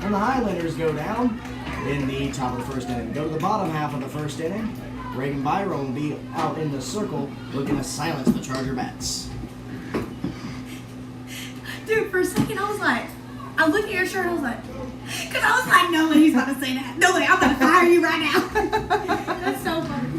And the Highlanders go down in the top of the first inning. Go to the bottom half of the first inning. Reagan Byron will be out in the circle looking to silence the Charger bats. Dude, for a second I was like, I looked at your shirt, I was like, because I was like, no way he's about to say that. No way, I'm going to fire you right now. That's so funny.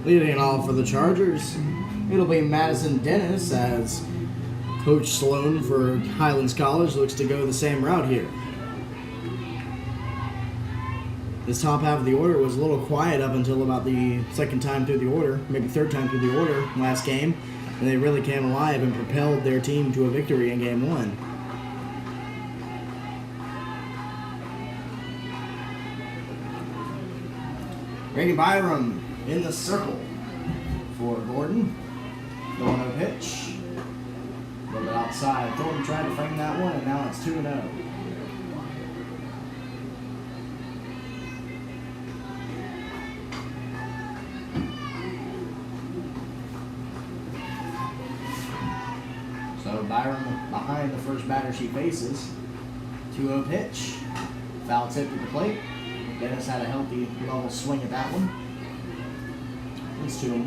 Leading off for the Chargers, it'll be Madison Dennis as Coach Sloan for Highlands College looks to go the same route here. This top half of the order was a little quiet up until about the second time through the order, maybe third time through the order last game, and they really came alive and propelled their team to a victory in Game 1. Reagan Byram in the circle for Gordon. The 1-0 pitch. A little bit outside. Thornton tried to frame that one, and now it's 2-0. So Byram behind the first batter she faces. 2-0 pitch. Foul tip to the plate. Dennis had a healthy level swing at that one. It's 2-1.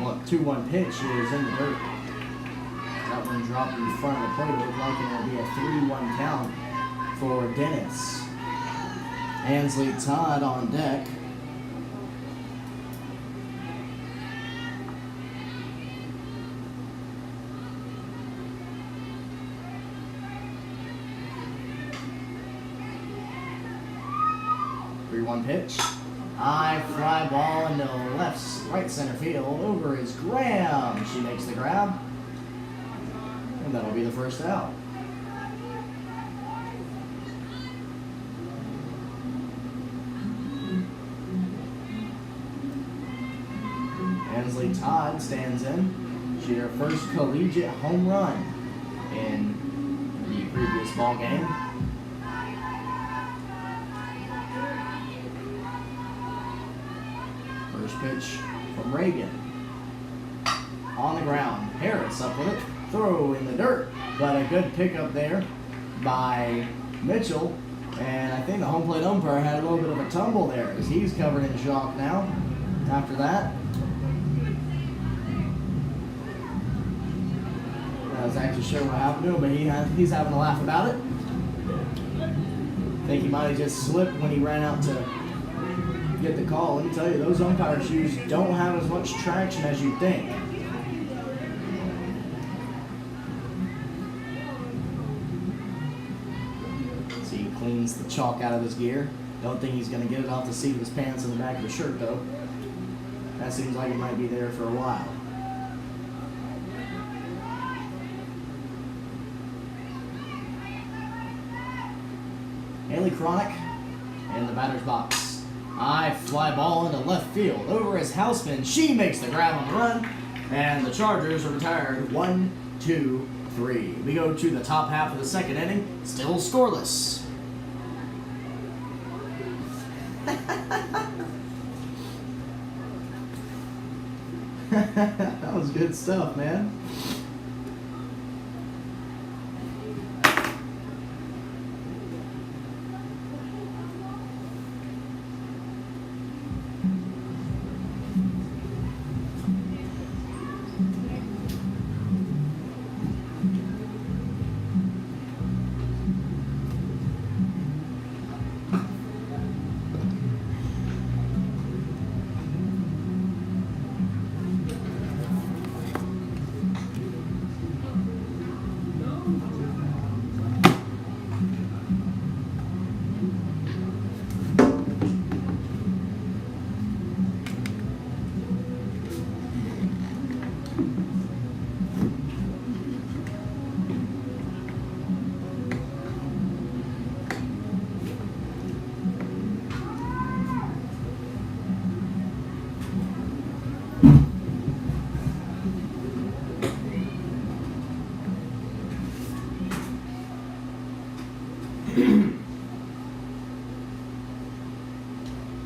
Well, 2-1 pitch is in the dirt. That one dropped in front of the plate. It looked like it'll be a 3-1 count for Dennis. Ansley Todd on deck. One pitch. High fly ball into right center field. Over is Graham. She makes the grab. And that'll be the first out. Ansley Todd stands in. She had her first collegiate home run in the previous ball game. First pitch from Reagan. On the ground. Harris up with it. Throw in the dirt. But a good pickup there by Mitchell. And I think the home plate umpire had a little bit of a tumble there as he's covered in chalk now. After that. That was actually sure what happened to him, but he's having a laugh about it. I think he might have just slipped when he ran out to get the call. Let me tell you, those umpire shoes don't have as much traction as you'd think. See, he cleans the chalk out of his gear. Don't think he's going to get it off the seat of his pants in the back of his shirt, though. That seems like it might be there for a while. Haley Cronick in the batter's box. High fly ball into left field. Over is Houseman. She makes the grab on the run. And the Chargers are retired 1-2-3. We go to the top half of the second inning. Still scoreless. That was good stuff, man.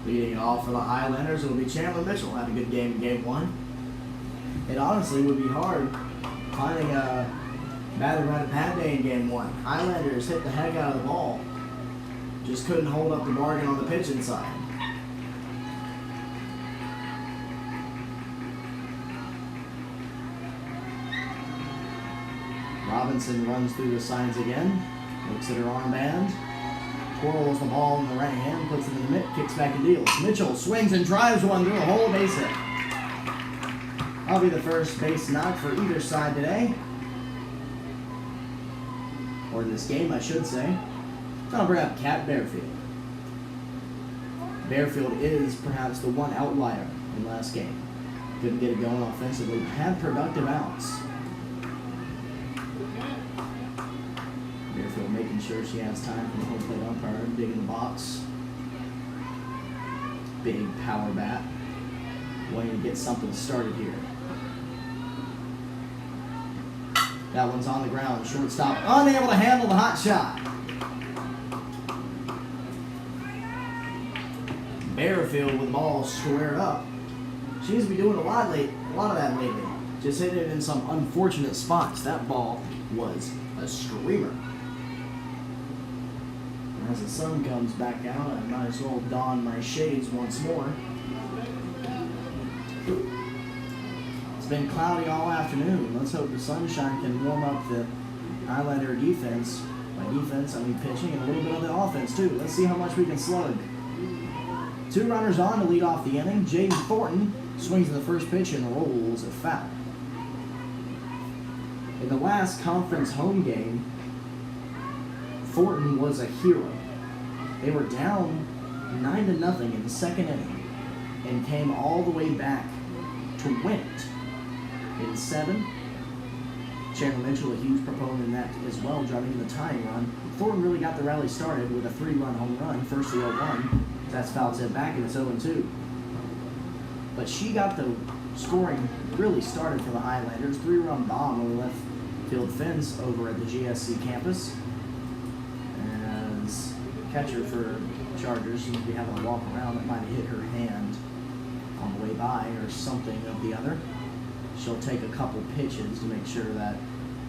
Leading it off for the Highlanders will be Chandler Mitchell. Had a good game in game one. It honestly would be hard finding a bad run at bad day in game one. Highlanders hit the heck out of the ball. Just couldn't hold up the bargain on the pitching side. Robinson runs through the signs again. Looks at her armband. Twirls the ball in the right hand, puts it in the mitt, kicks back and deals. Mitchell swings and drives one through a whole base hit. That'll be the first base knock for either side today. Or in this game, I should say. I'll bring up Cat Bearfield. Bearfield is perhaps the one outlier in last game. Couldn't get it going offensively, but had productive outs. Bearfield making sure she has time from the home plate umpire, digging the box. Big power bat. Wanting to get something started here. That one's on the ground. Shortstop unable to handle the hot shot. Bearfield with the ball squared up. She seems to be doing a lot of that lately. Just hitting it in some unfortunate spots. That ball was a screamer. As the sun comes back out, I might as well don my shades once more. It's been cloudy all afternoon. Let's hope the sunshine can warm up the Highlander defense. By defense, I mean pitching and a little bit of the offense too. Let's see how much we can slug. 2 runners on to lead off the inning. Jaden Thornton swings in the first pitch and rolls a foul. In the last conference home game, Thornton was a hero. They were down 9-0 in the second inning and came all the way back to win it in 7. Chandler Mitchell, a huge proponent in that as well, driving in the tying run. Thornton really got the rally started with a 3-run home run, first the 0-1. That's foul tip back and it's 0-2. But she got the scoring really started for the Highlanders. 3-run bomb on the left field fence over at the GHC campus. As catcher for Chargers seems to be having a walk around that might have hit her hand on the way by or something of the other. She'll take a couple pitches to make sure that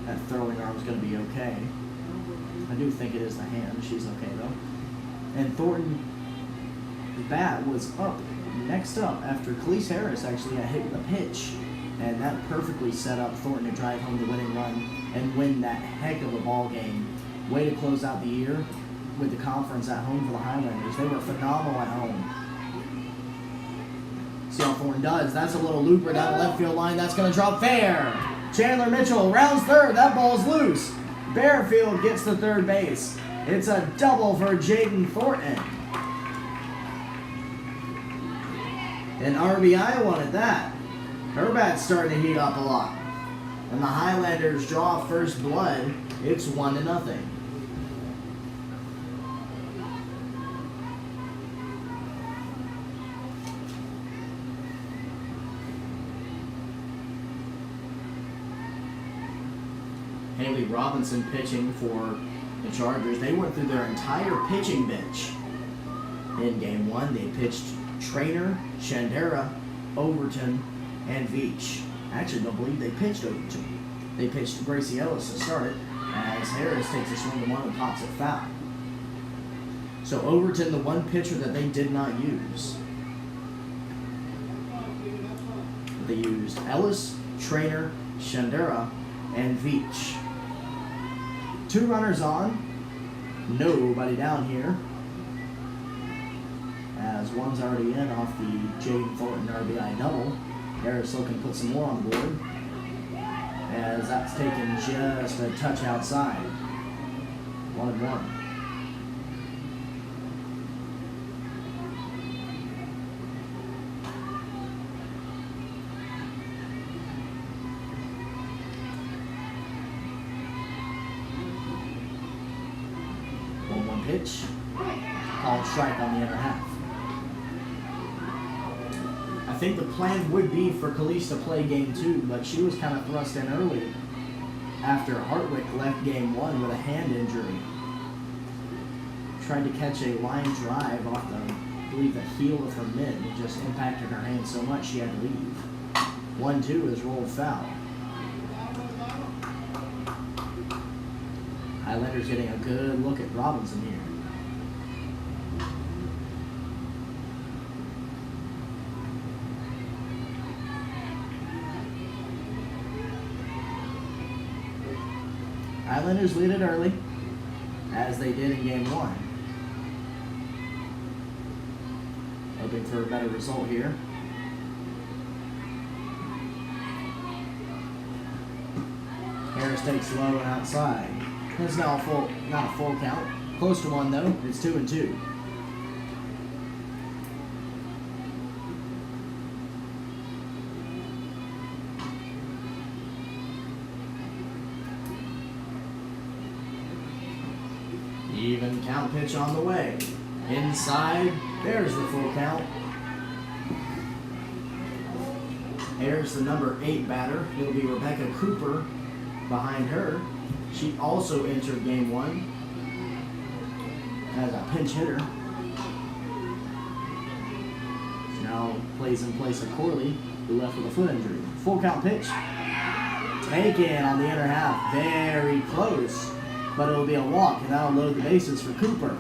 that throwing arm is going to be okay. I do think it is the hand. She's okay though. And Thornton, the bat was up next up after Khalees Harris actually got hit with a pitch. And that perfectly set up Thornton to drive home the winning run and win that heck of a ball game. Way to close out the year with the conference at home for the Highlanders. They were phenomenal at home. See how Thornton does. That's a little looper down the left field line. That's going to drop fair. Chandler Mitchell rounds third. That ball's loose. Bearfield gets to third base. It's a double for Jaden Thornton. And RBI wanted that. Her bat's starting to heat up a lot. And the Highlanders draw first blood. It's 1-0. Haley Robinson pitching for the Chargers. They went through their entire pitching bench in game one. They pitched Trainer, Shandera, Overton, and Veach. I actually don't believe they pitched over to him. They pitched to Gracie Ellis to start it, as Harris takes a swing to one and pops it foul. So Overton, the one pitcher that they did not use. They used Ellis, Trainer, Shandera, and Veach. 2 runners on, nobody down here, as one's already in off the Jaden Thornton RBI double. Harris looking to put some more on board, as that's taken just a touch outside. 1-1. Pitch, called strike on the inner half. I think the plan would be for Khalees to play game 2, but she was kind of thrust in early after Hartwick left game 1 with a hand injury. Tried to catch a line drive off the, I believe, the heel of her mid. It just impacted her hand so much she had to leave. 1-2 is rolled foul. Highlanders getting a good look at Robinson here. Highlanders lead it early, as they did in game 1. Hoping for a better result here. Harris takes low and outside. It's now a full, not a full count. Close to 1 though. It's 2-2. Even count pitch on the way. Inside. There's the full count. Here's the number 8 batter. It'll be Rebecca Cooper behind her. She also entered game 1 as a pinch hitter. She now plays in place of Corley, who left with a foot injury. Full count pitch. Taken on the inner half. Very close. But it'll be a walk, and that'll load the bases for Cooper.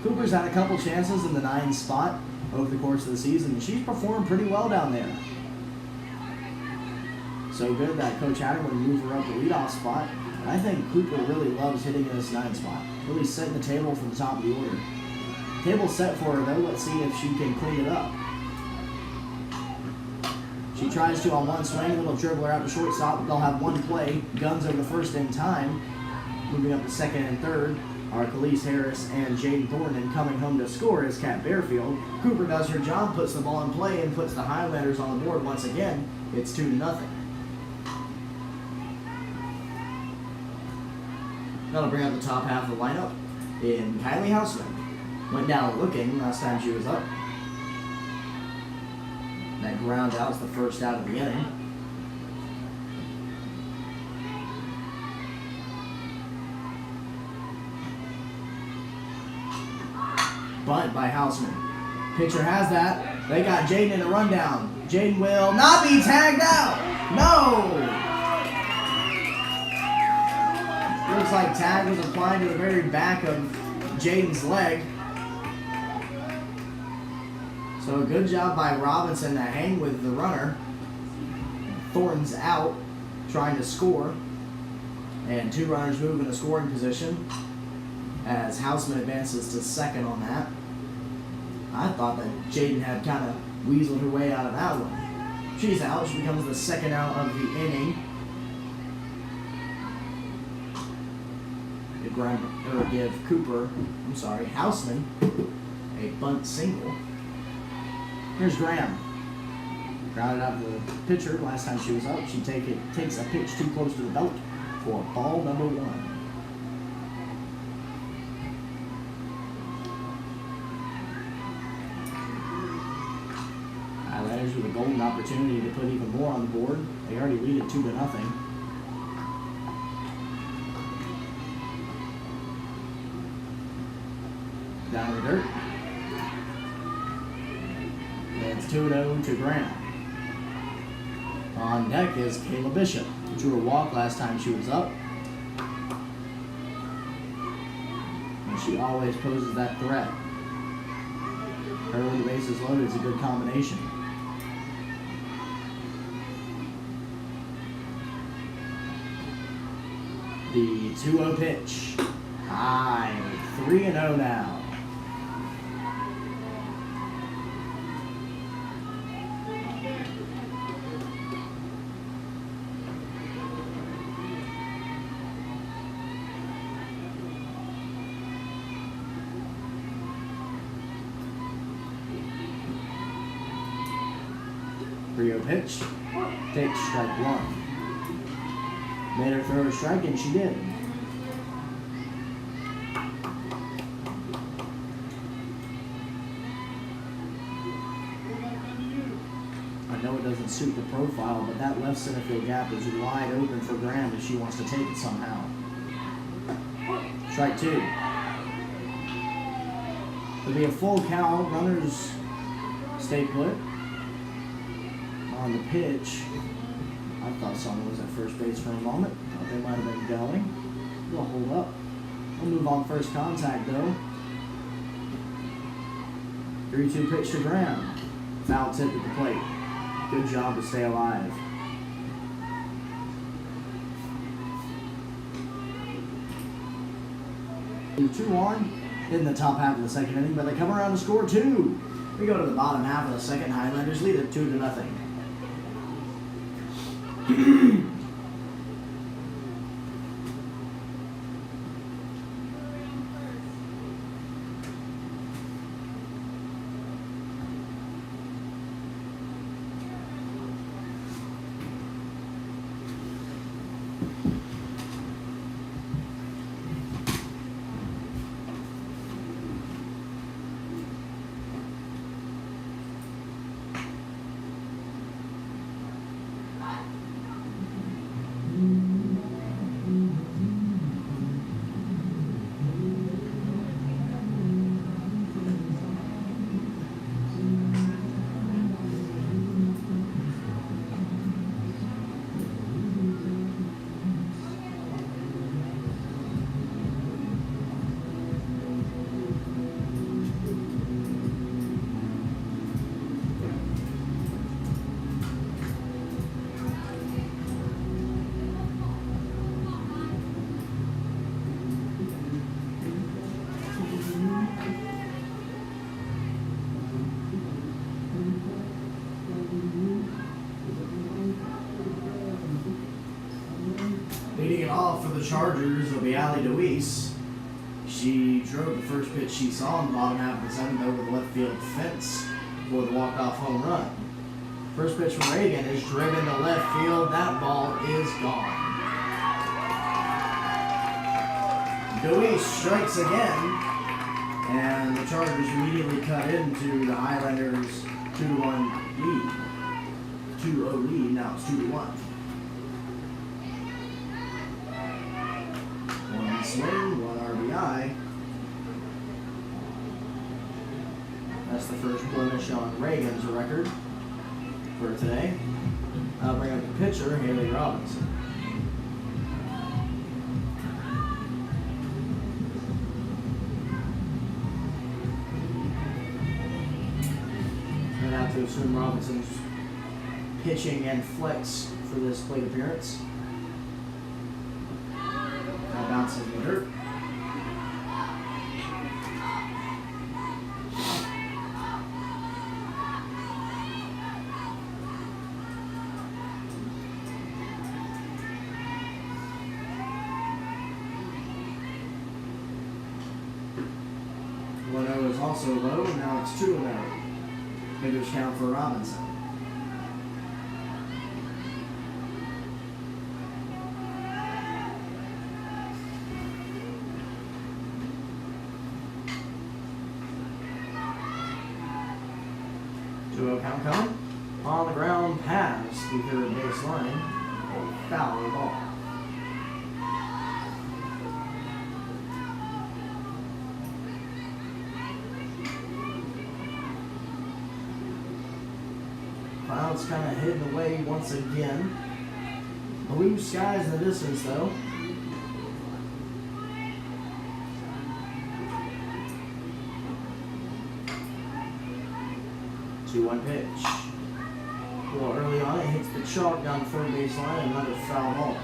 Cooper's had a couple chances in the 9 spot over the course of the season. She's performed pretty well down there. So good that Coach Hatter would move her up the leadoff spot. I think Cooper really loves hitting in this 9 spot. Really setting the table from the top of the order. Table's set for her though. Let's see if she can clean it up. She tries to on one swing, little dribbler out to shortstop. They'll have one play. Guns over the first in time. Moving up to second and third are Khalees Harris and Jaden Thornton. Coming home to score is Kat Bearfield. Cooper does her job, puts the ball in play, and puts the Highlanders on the board once again. It's 2-0. That'll bring out the top half of the lineup in Kylie Houseman. Went down looking last time she was up. That ground out is the first out of the inning. Bunt by Houseman. Pitcher has that. They got Jaden in a rundown. Jaden will not be tagged out. No! Looks like tag was applied to the very back of Jaden's leg. So a good job by Robinson to hang with the runner. Thornton's out, trying to score. And 2 runners move in the scoring position as Houseman advances to second on that. I thought that Jaden had kind of weaseled her way out of that one. She's out. She becomes the second out of the inning. Give Houseman a bunt single. Here's Graham. Grounded out the pitcher last time she was up. She takes a pitch too close to the belt for ball number 1. Highlanders with a golden opportunity to put even more on the board. They already lead it 2-0. Down to the 2-0 to Graham. On deck is Kayla Bishop, who drew a walk last time she was up. And she always poses that threat. Her with the bases loaded is a good combination. The 2-0 pitch. High. 3-0 now. Rio pitch, takes strike one. Made her throw a strike, and she did. I know it doesn't suit the profile, but that left center field gap is wide open for Graham if she wants to take it somehow. Strike two. There'll be a full count. Runners stay put. On the pitch, I thought someone was at first base for a moment. Thought they might have been going. We'll hold up. We'll move on first contact though. 3-2 pitch to Graham. Foul tip at the plate. Good job to stay alive. The 2-1 in the top half of the second inning, but they come around to score two. We go to the bottom half of the second. Highlanders lead it 2-0. Leading it off for the Chargers will be Allie DeWeese. She drove the first pitch she saw in the bottom half of the seventh over the left field fence for the walk-off home run. First pitch from Reagan is driven to left field. That ball is gone. DeWeese strikes again, and the Chargers immediately cut into the Highlanders' 2-1 lead. 2-0 lead, now it's 2-1. One swing, one RBI. That's the first blemish on Reagan's record for today. I'll bring up the pitcher, Haley Robinson. And I have to assume Robinson's pitching and flex for this plate appearance. Now bounces in the dirt. One-0 is also low, and now it's 2-0. Pitcher's count for Robinson. Count coming. On the ground past the third base line. A foul ball. Clouds kind of hidden away once again. Blue skies in the distance, though. 2-1 pitch. A little early on, it hits the chalk down the third baseline, and another foul ball.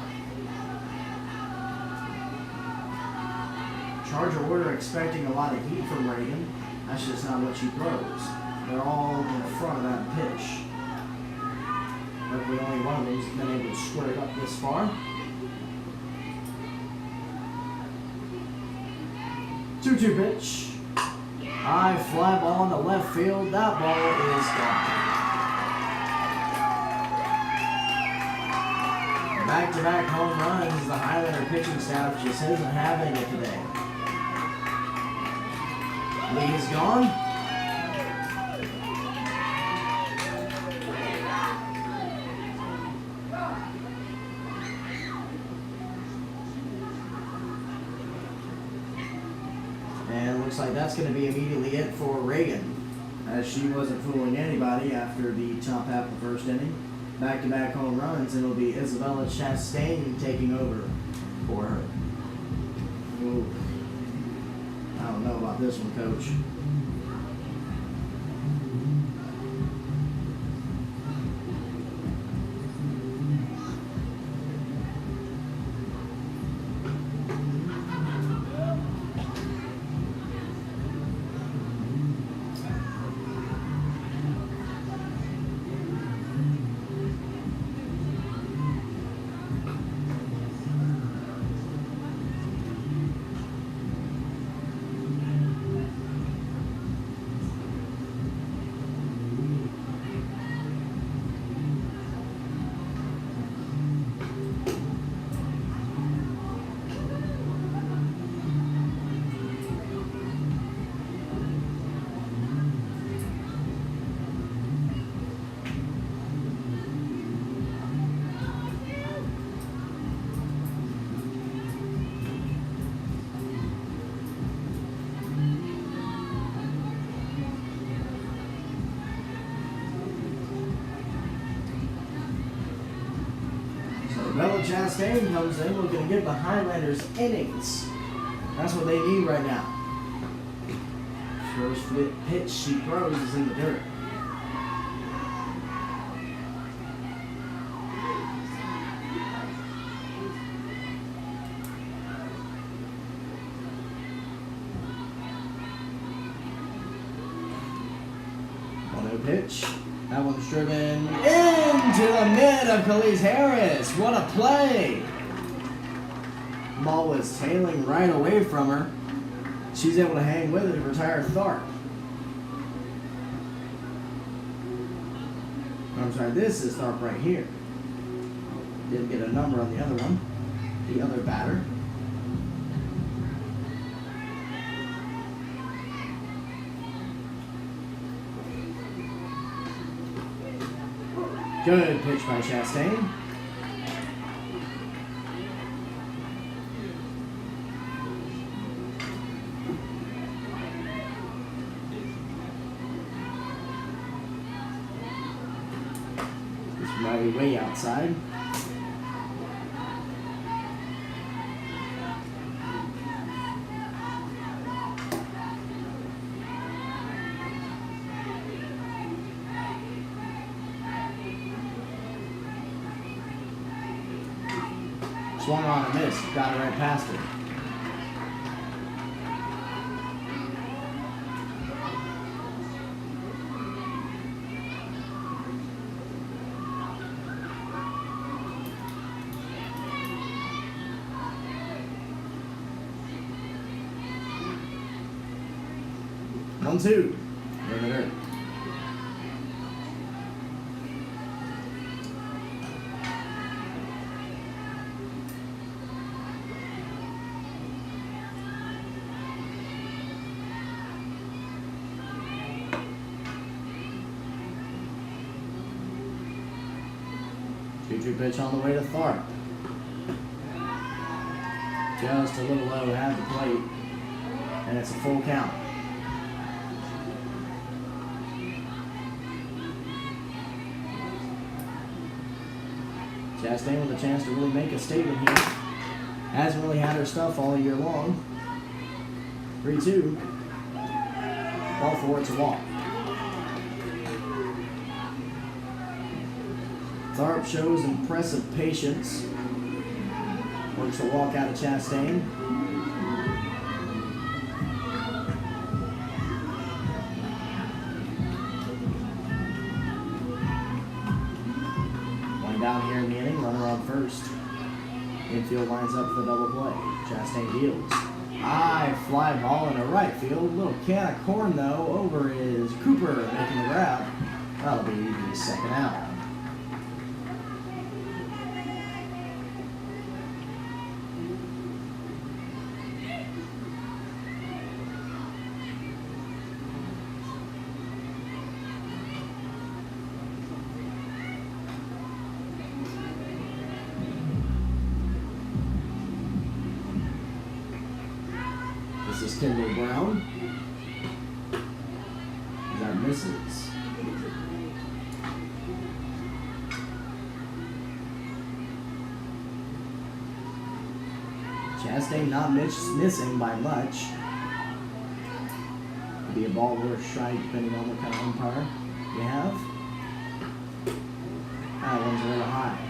Charger order expecting a lot of heat from Reagan. That's just not what she throws. They're all in front of that pitch. Hopefully only one of them's been able to square it up this far. 2-2 pitch. High fly ball in the left field. That ball is gone. Back-to-back home runs. The Highlander pitching staff just isn't having it today. Lead is gone. And looks like that's going to be immediately it for Reagan, as she wasn't fooling anybody after the top half of the first inning. Back-to-back home runs, and it'll be Isabella Chastain taking over for her. Ooh. I don't know about this one, Coach. Bella Chastain comes in looking to give the Highlanders innings. That's what they need right now. First pitch she throws is in the dirt. Pitch. That one's driven into the mid of Khalees Harris. What a play! Ball was tailing right away from her. She's able to hang with it to retire Tharp. I'm sorry, this is Tharp right here. Didn't get a number on the other one. The other batter. Good pitch by Chastain. This might be way outside. Swung on and missed. Got it right past it. One, two. In the dirt. Two pitch on the way to Tharp. Just a little low at the plate, and it's a full count. Chastain with a chance to really make a statement here. Hasn't really had her stuff all year long. 3-2. Ball 4, it's a walk. Tharp shows impressive patience. Works a walk out of Chastain. One down here in the inning, runner on first. Infield lines up for the double play. Chastain deals. High fly ball into right field. Little can of corn though. Over is Cooper making the grab. That'll be the second out. This is Kendall Brown. That misses. Chastain not missing by much. Could be a ball or a strike depending on what kind of umpire you have. That one's a little high.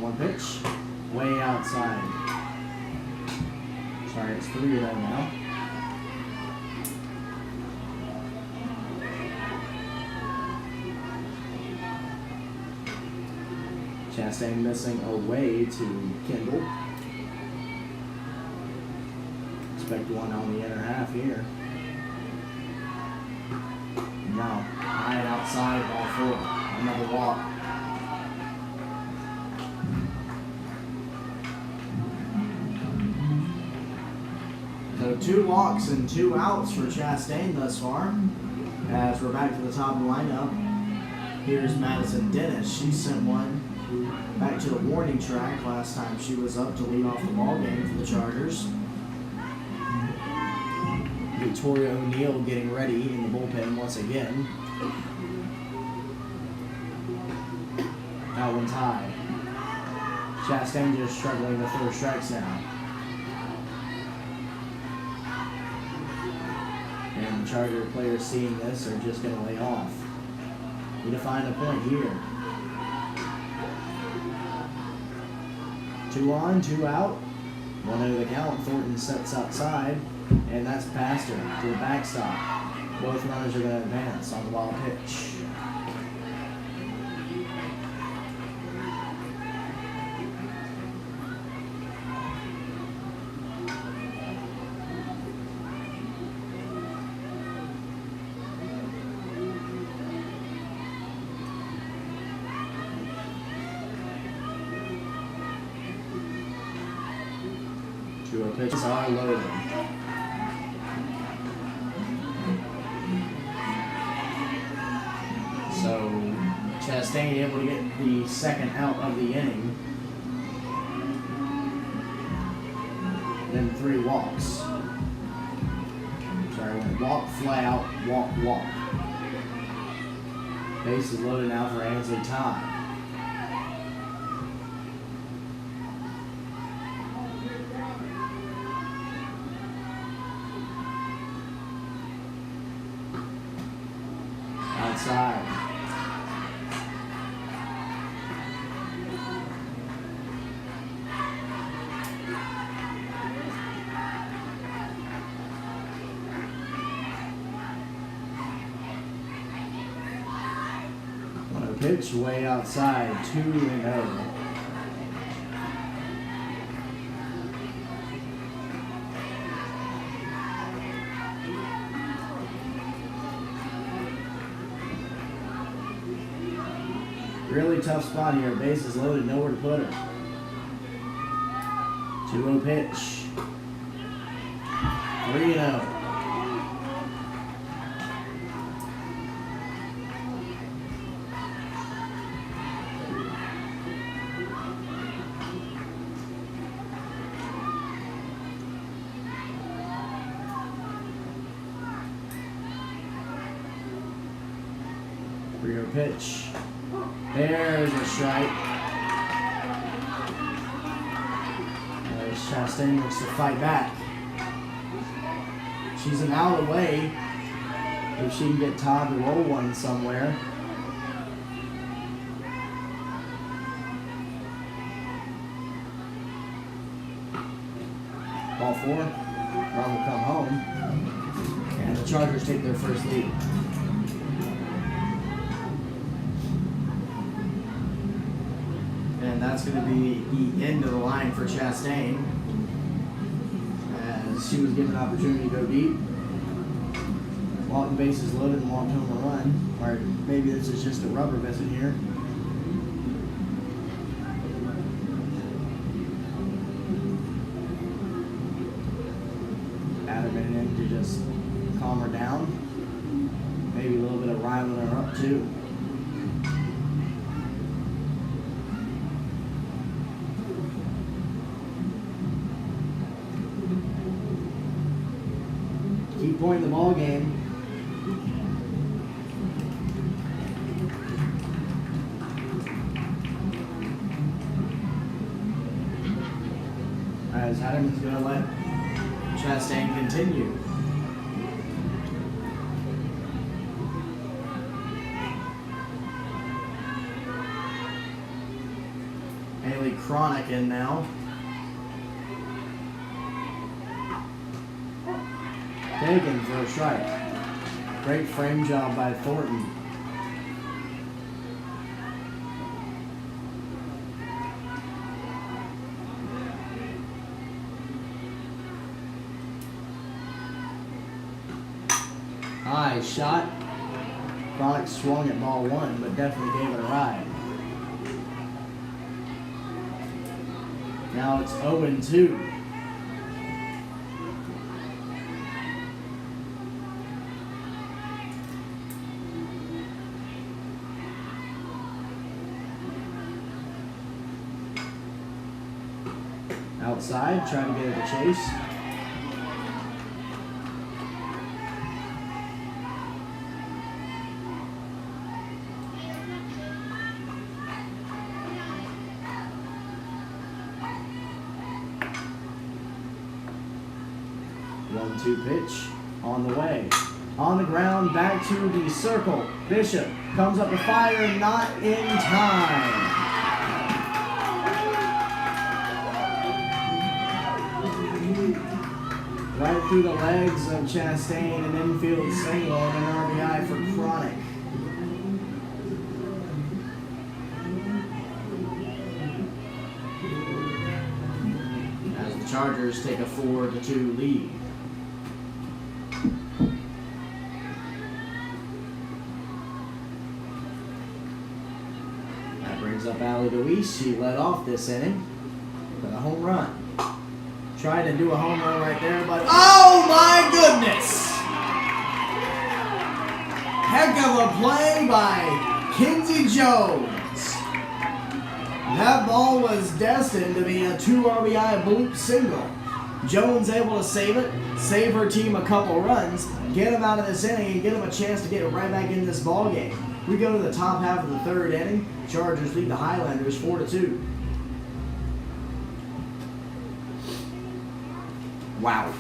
One pitch, way outside. Sorry, it's 3-0 now. Chastain missing away to Kendall. Expect one on the inner half here. No, high and outside, ball 4. Another walk. So 2 walks and 2 outs for Chastain thus far. As we're back to the top of the lineup, here's Madison Dennis. She sent one back to the warning track last time she was up to lead off the ball game for the Chargers. Victoria O'Neill getting ready in the bullpen once again. That one's high. Chastain just struggling to throw strikes now. And the Charger players seeing this are just going to lay off. Need to find a point here. 2 on, 2 out. 1-0 the count. Thornton sets outside, and that's past her to the backstop. Both runners are going to advance on the wild pitch. Two pitches are loaded. So Chastain able to get the second out of the inning. Then 3 walks. Sorry, went walk, fly out, walk, walk. Base is loaded now for Ansley Todd. Outside. On a pitch way outside, 2-0. Really tough spot here. Base is loaded, nowhere to put her. 2-0 pitch. 3-0. 3-0 pitch. There's a strike. Chastain looks to fight back. She's an out away. If she can get Todd to roll one somewhere. Ball 4. Run will come home. And the Chargers take their first lead. And that's going to be the end of the line for Chastain. As she was given an opportunity to go deep. Walked the bases loaded and walked home a run. Or maybe this is just a rubber visit here. Added it in to just calm her down. Maybe a little bit of riling her up too. Keep pointing the ball game. As Hatterman's going to let Chastain continue. Haley Chronic in now. Taken for a strike. Great frame job by Thornton. High shot. Chronic swung at ball 1, but definitely gave it a ride. Now it's 0-2. Outside, trying to get it to chase. One-two pitch on the way. On the ground, back to the circle. Bishop comes up to fire, not in time. Right through the legs of Chastain, an infield single and an RBI for Chronic. As the Chargers take a 4-2 lead. That brings up Allie Deweese. She led off this inning with a home run. Tried to do a home run right there, but oh my goodness! Heck of a play by Kinsey Jones. That ball was destined to be a 2 RBI bloop single. Jones able to save it, save her team a couple runs, get them out of this inning, and get them a chance to get right back in this ball game. We go to the top half of the 3rd inning. Chargers lead the Highlanders 4-2. Wow.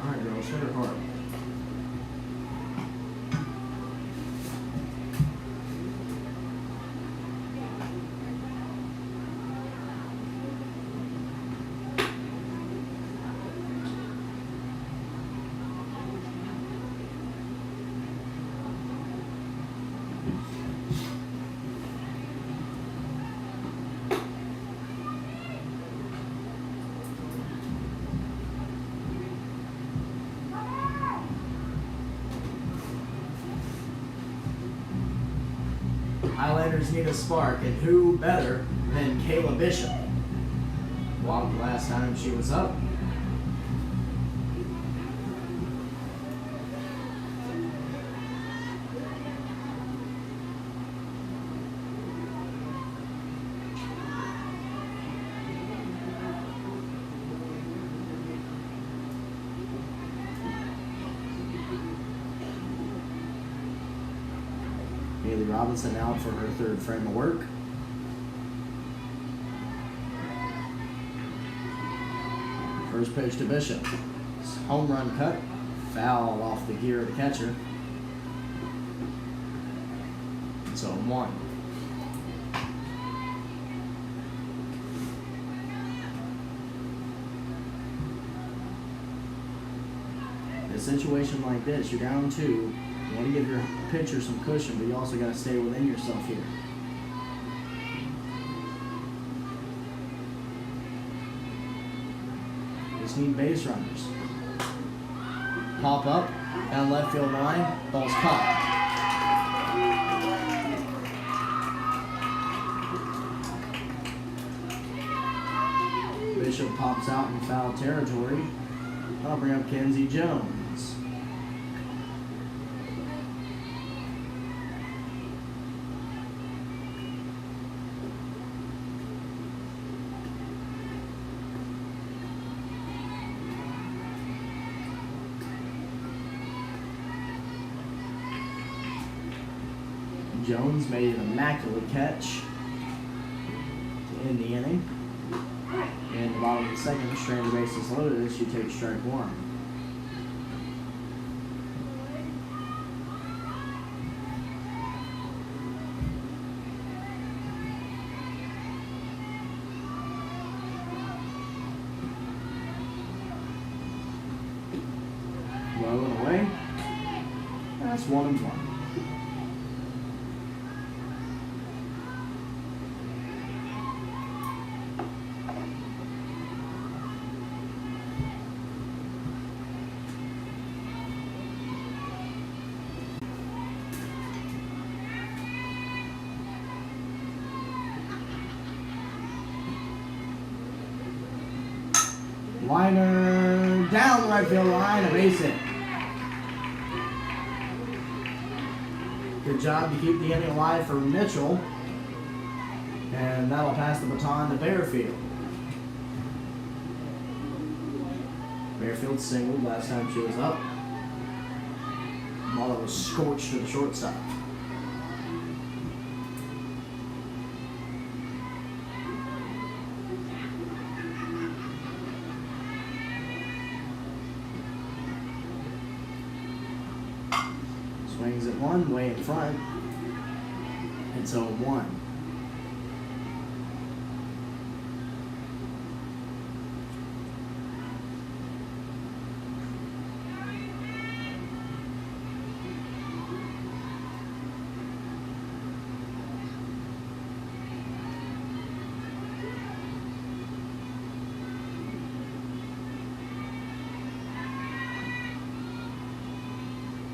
All right, girls, hit her hard. Highlanders need a spark, and who better than Kayla Bishop? Walked last time she was up. Haley Robinson out for her third frame of work. First pitch to Bishop. Home run cut. Foul off the gear of the catcher. So 1. In a situation like this, you're down 2. You want to give your pitcher some cushion, but you also got to stay within yourself here. Just need base runners. Pop up, down left field line, ball's caught. Bishop pops out in foul territory. I'll bring up Kenzie Jones. Jones made an immaculate catch to end the inning. In the bottom of the second, stranded bases loaded, she takes strike 1. Low and away. That's 1-1. Liner down the right field line, a base hit. Good job to keep the inning alive for Mitchell. And that'll pass the baton to Bearfield. Bearfield singled last time she was up. Ball that was scorched to the shortstop. Swings at 1, way in front. It's 0-1.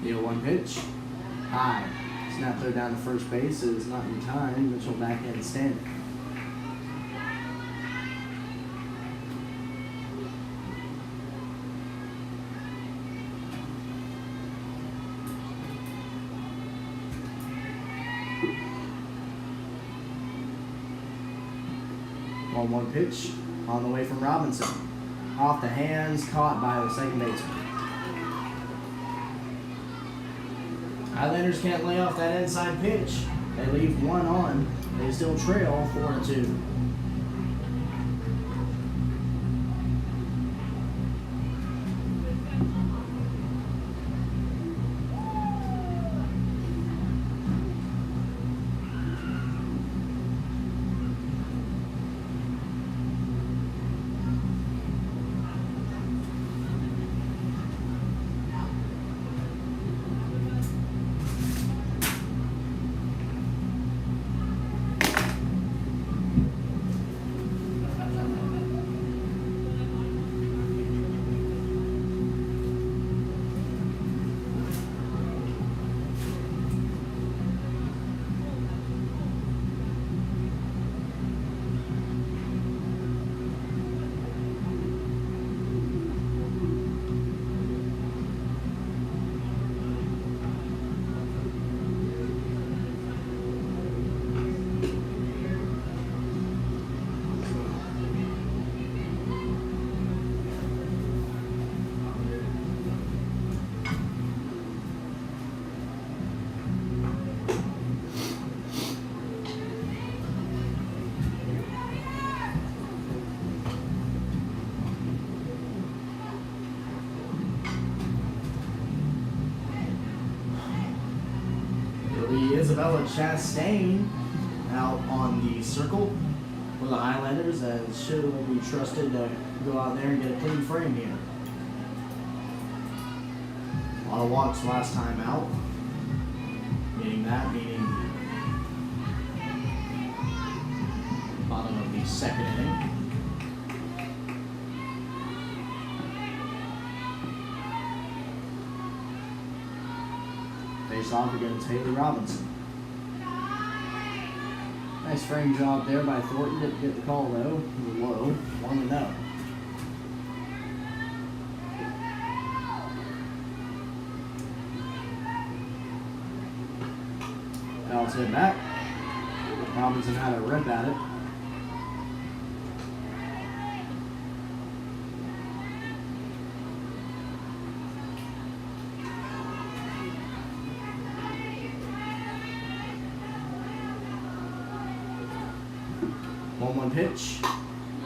The 0-1 pitch. High. Snap throw down to first base. It is not in time. Mitchell back in standing. One pitch on the way from Robinson. Off the hands, caught by the second baseman. Highlanders can't lay off that inside pitch. They leave 1 on. They still trail 4-2. Isabella Chastain out on the circle for the Highlanders, as she will be trusted to go out there and get a clean frame here. A lot of walks last time out, meaning bottom of the second inning. Face off against Haley Robinson. Nice frame job there by Thornton. Didn't get the call though. Low. 1-0. Bounce it back. Robinson had a rip at it. One pitch.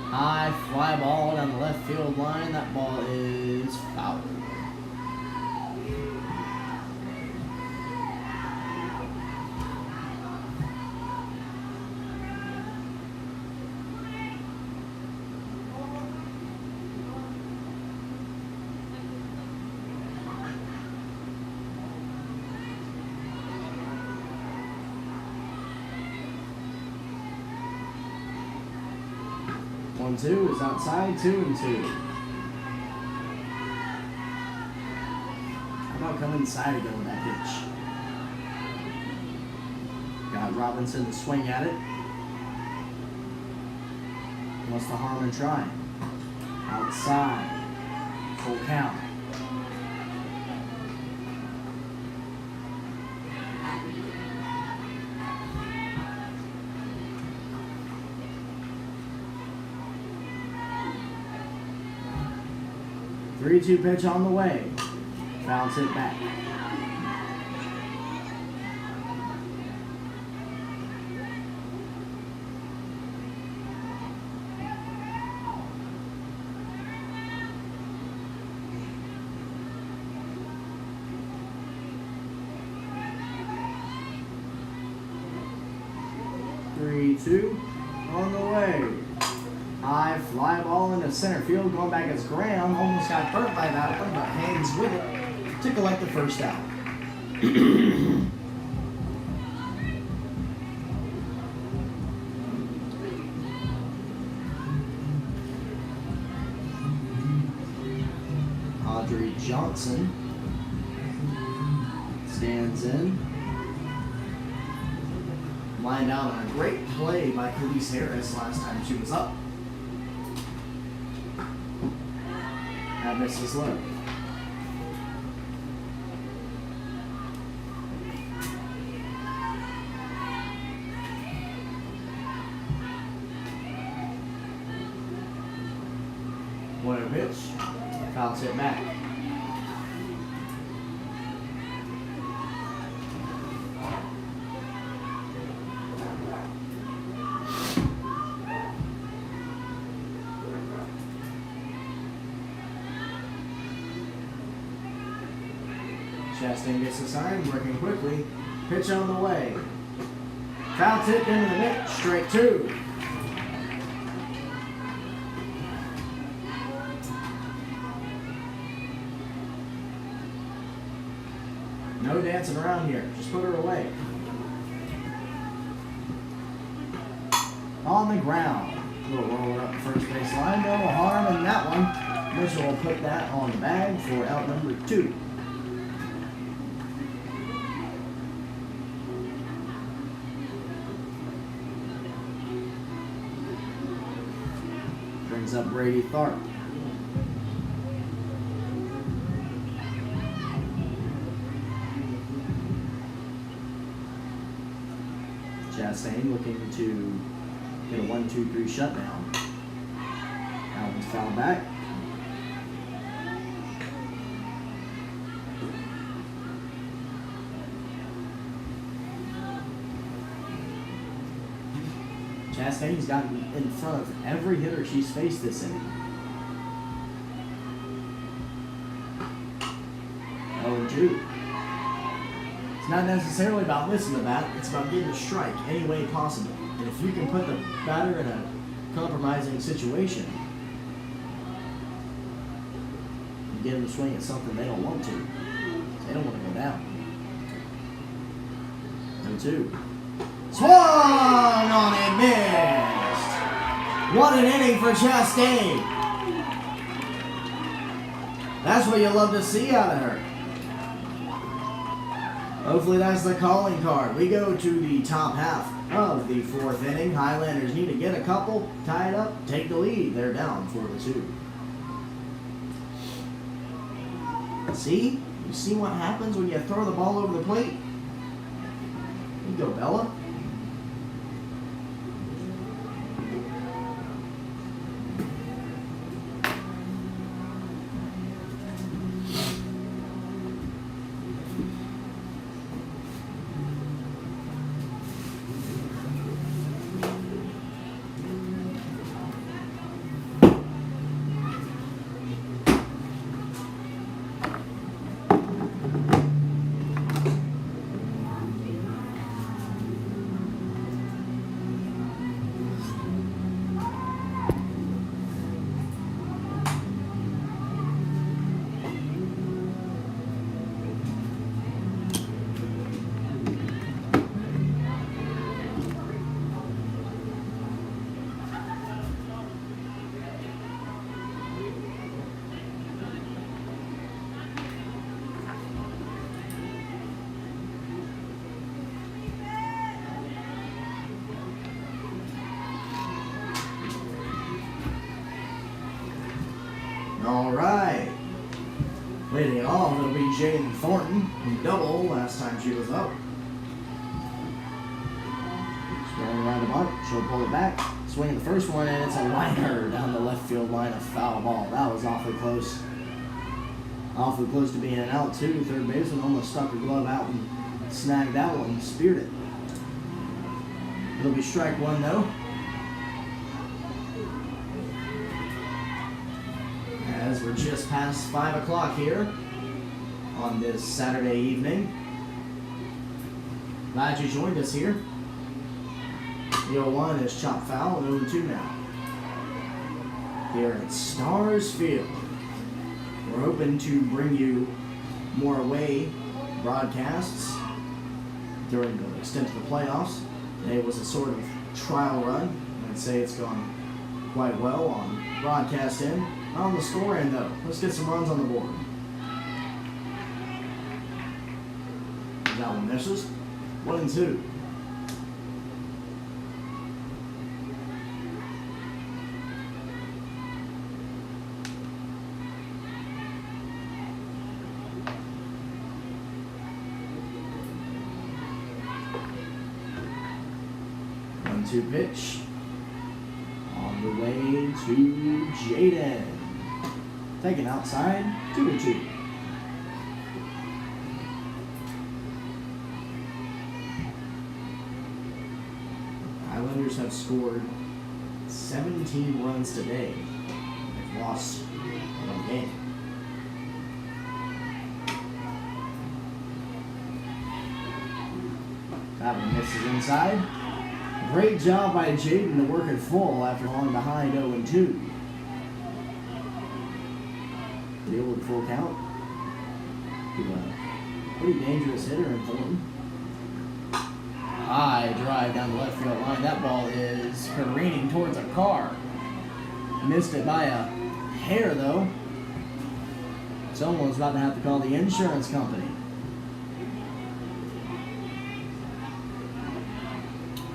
High fly ball down the left field line. That ball is foul. One, two is outside, 2-2. How about come inside again with that pitch? Got Robinson to swing at it. Wants to harm and try. Outside. Full count. Three-two pitch on the way. Bounce it back. Three-two on the way. High fly ball into center field, going back as Graham. Almost got burnt by that one, but hangs with it to collect the first out. Audrey Johnson stands in. Lined out on a great play by Khalees Harris last time she was up. That misses low. One pitch. Fouls it back. Chastain gets the sign, working quickly. Pitch on the way. Foul tip into the mitt, straight two. No dancing around here, just put her away. On the ground. Little roller up the first base line, no harm in that one. Mitchell will put that on the bag for out number 2. Brings up Brady Tharp. Chastain looking to get a 1-2-3 shutdown. Alvin's foul back. Chastain's gotten in front of every hitter she's faced this inning. 0-2. It's not necessarily about missing the bat, it's about getting a strike any way possible. And if you can put the batter in a compromising situation, you get them to swing at something they don't want to. They don't want to go down. 0-2. Swung on and missed. What an inning for Chastain. That's what you love to see out of her. Hopefully that's the calling card. We go to the top half of the fourth inning. Highlanders need to get a couple, tie it up, take the lead. They're down 4-2. See? You see what happens when you throw the ball over the plate? You go, Bella. Alright. Leading it off, it'll be Jaden Thornton, who doubled last time she was up. Strolling around the mark, she'll pull it back. Swinging the first one, and it's a liner down the left field line, a foul ball. That was awfully close. Awfully close to being an out, too. Third baseman almost stuck her glove out and snagged that one, speared it. It'll be strike one, though. As we're just past 5 o'clock here on this Saturday evening. Glad you joined us here. The 0-1 is chopped foul and 0-2 now. Here at Stars Field. We're hoping to bring you more away broadcasts during the extent of the playoffs. Today was a sort of trial run. I'd say it's gone quite well on broadcast end. Not on the score end though. Let's get some runs on the board. That one misses. 1-2. One-two pitch. On the way to Jaden. Taken outside, 2-2. Highlanders have scored 17 runs today. They've lost one game. That one misses inside. Great job by Jaden to work it full after falling behind 0-2. Deal with full count. Pretty dangerous hitter in Thornton. High drive down the left field line. That ball is careening towards a car. Missed it by a hair though. Someone's about to have to call the insurance company.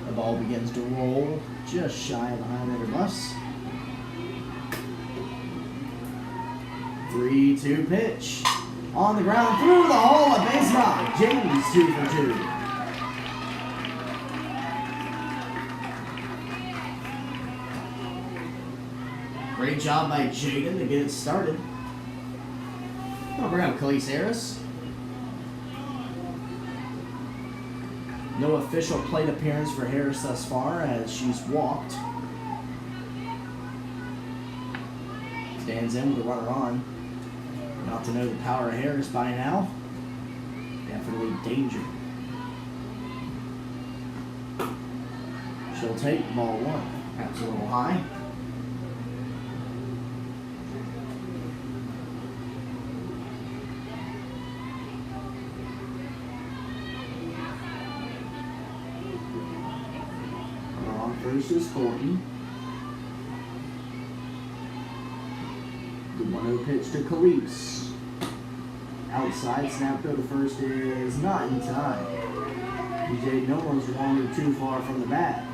The ball begins to roll just shy of the Highlander bus. 3-2 pitch. On the ground, through the hole, a base knock. Jaden's 2 for 2. Great job by Jaden to get it started. I'll bring up Khalees Harris. No official plate appearance for Harris thus far as she's walked. Stands in with a runner on. Not to know the power of Harris by now. Definitely danger. She'll take ball one. That's a little high. On first is Thornton. The 1-0 pitch to Khalees. Outside, snap throw to first is not in time. DJ Nolan's wandered too far from the bat.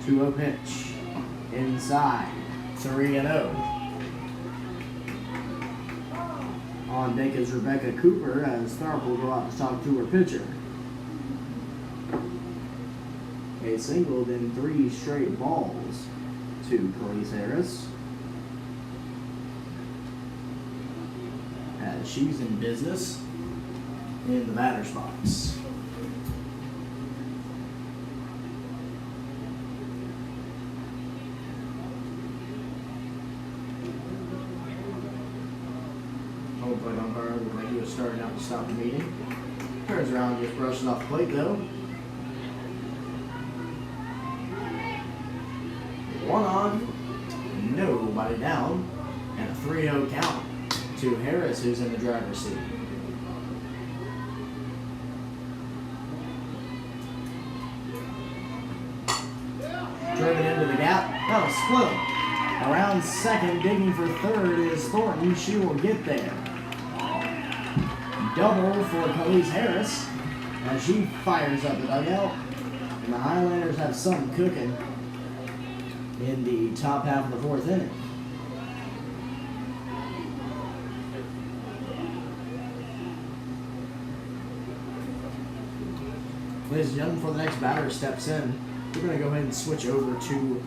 Two-0 pitch. Inside. 3-0. On deck is Rebecca Cooper as Tharp will go out to talk to her pitcher. A single, then 3 straight balls to Khalees Harris. As she's in business in the batter's box. Plate umpire looked like he was starting out to stop the meeting. Turns around, just brushes off the plate though. 1 on, nobody down, and a 3-0 count to Harris, who's in the driver's seat. Driven into the gap, that was split. Around second, digging for third is Thornton. She will get there. Double for Khalees Harris as she fires up the dugout. And the Highlanders have something cooking in the top half of the 4th inning. Ladies and gentlemen, before the next batter steps in, we're going to go ahead and switch over to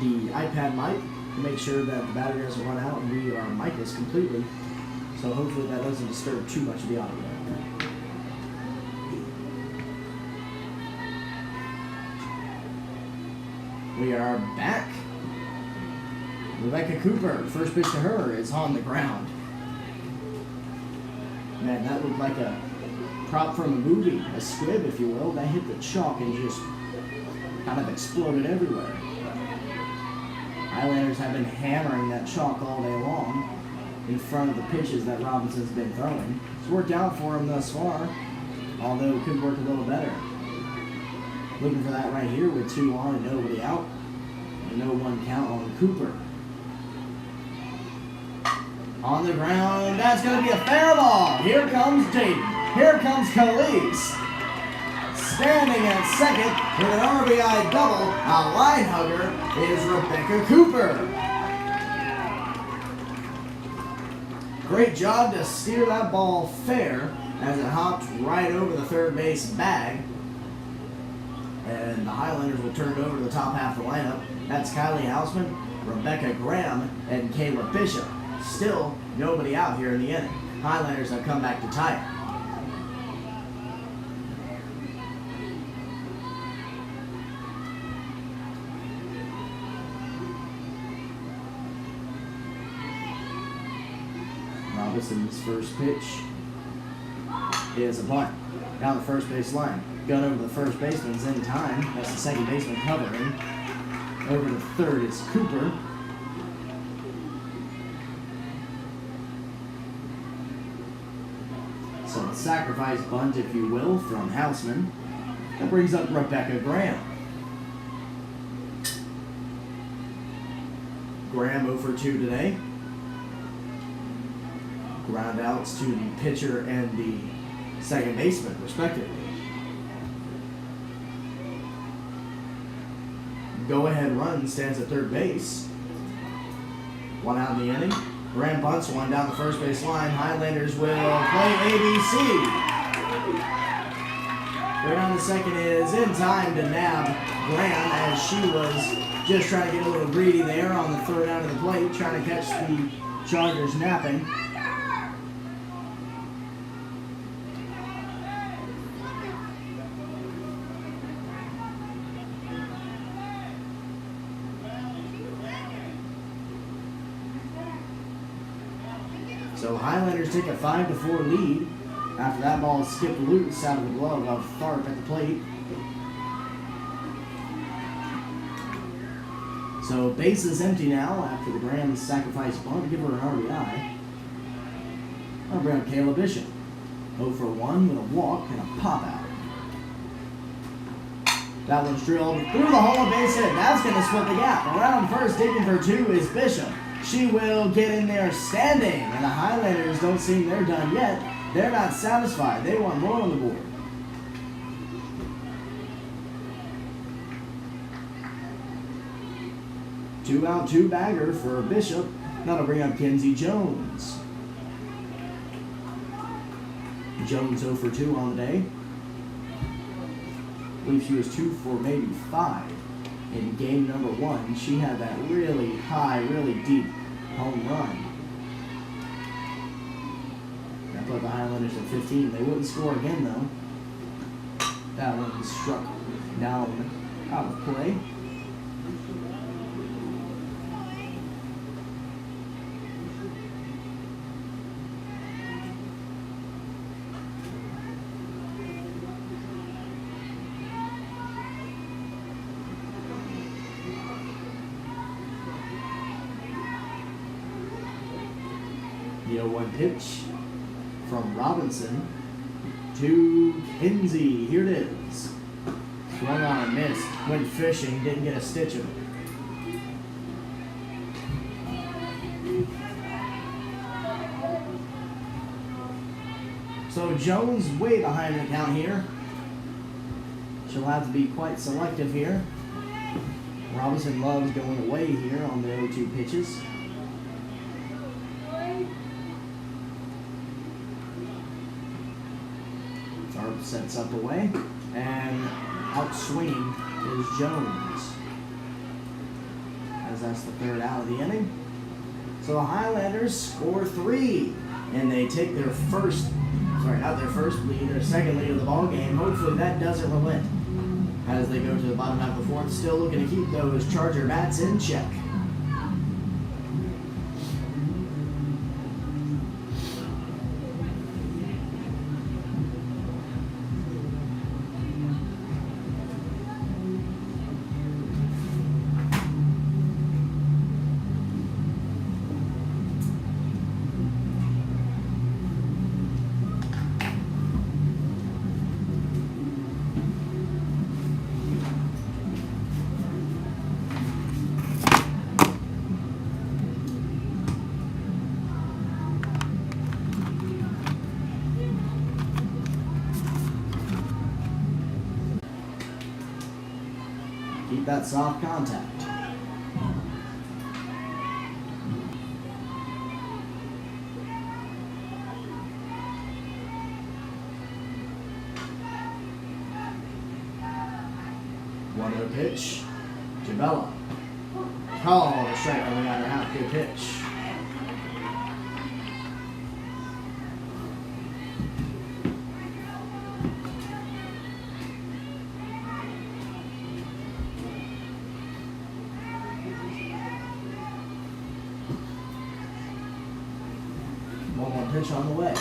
the iPad mic to make sure that the battery doesn't run out and we are micless completely. So hopefully that doesn't disturb too much of the audio. We are back. Rebecca Cooper, first pitch to her is on the ground. Man, that looked like a prop from a movie, a squib if you will. That hit the chalk and just kind of exploded everywhere. Highlanders have been hammering that chalk all day long in front of the pitches that Robinson's been throwing. It's worked out for him thus far, although it could work a little better. Looking for that right here with 2 on and nobody out. And no 1 count on Cooper. On the ground, that's going to be a fair ball. Here comes Dayton. Here comes Khalees. Standing at second with an RBI double, a line hugger, is Rebecca Cooper. Great job to steer that ball fair as it hopped right over the third base bag. And the Highlanders will turn it over to the top half of the lineup. That's Kylie Hausman, Rebecca Graham, and Kayla Bishop. Still nobody out here in the inning. Highlanders have come back to tie it. Robinson's first pitch is a bunt down the first base line. Gun over the first baseman's in time. That's the second baseman covering. Over to third is Cooper. So a sacrifice bunt, if you will, from Hausman. That brings up Rebecca Graham. Graham 0 for 2 today. Ground outs to the pitcher and the second baseman, respectively. Go-ahead run stands at third base. 1 out in the inning. Graham bunts 1 down the first base line. Highlanders will play ABC. Right on the second is in time to nab Graham as she was just trying to get a little greedy there on the third out of the plate, trying to catch the Chargers napping. So Highlanders take a 5-4 lead after that ball skipped loose out of the glove of Tharp at the plate. So base is empty now after the grand sacrifice bunt to give her an RBI. I'll bring up Kayla Bishop. 0 for 1 with a walk and a pop out. That one's drilled through the hole, base hit. That's going to split the gap. Around first, digging for 2 is Bishop. She will get in there standing. And the Highlanders don't seem they're done yet. They're not satisfied. They want more on the board. Two out, 2 bagger for Bishop. That'll bring up Kenzie Jones. Jones 0 for 2 on the day. I believe she was 2 for maybe 5 in game number 1. She had that really high, really deep home run. That put the Highlanders at 15. They wouldn't score again though. That one struck down out of play. The 0-1 pitch from Robinson to Kinsey. Here it is. Swung on and missed. Went fishing. Didn't get a stitch of it. So Jones way behind the count here. She'll have to be quite selective here. Robinson loves going away here on the 0-2 pitches. Sets up away, and out swinging is Jones, as that's the 3rd out of the inning. So the Highlanders score 3, and they take their not their first lead, their second lead of the ball game. Hopefully that doesn't relent as they go to the bottom half of the 4th. Still looking to keep those Charger bats in check. Keep that soft contact. One other pitch. Jabella. Call the strike on the other half. Good pitch. Pitch on the way.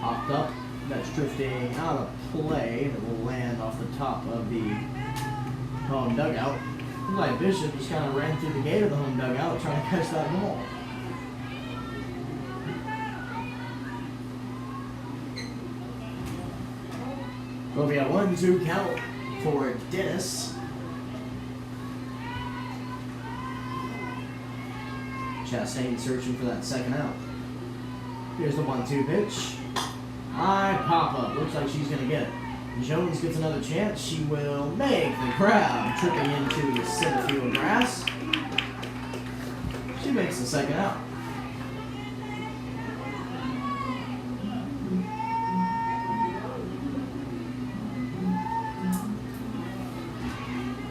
Hopped up. That's drifting out of play. It will land off the top of the home dugout. Like Bishop just kind of ran through the gate of the home dugout trying to catch that ball. Will be a 1-2 count for Dennis. Chastain searching for that second out. Here's the 1-2 pitch. High pop-up. Looks like she's going to get it. Jones gets another chance. She will make the grab, tripping into the center field grass. She makes the second out.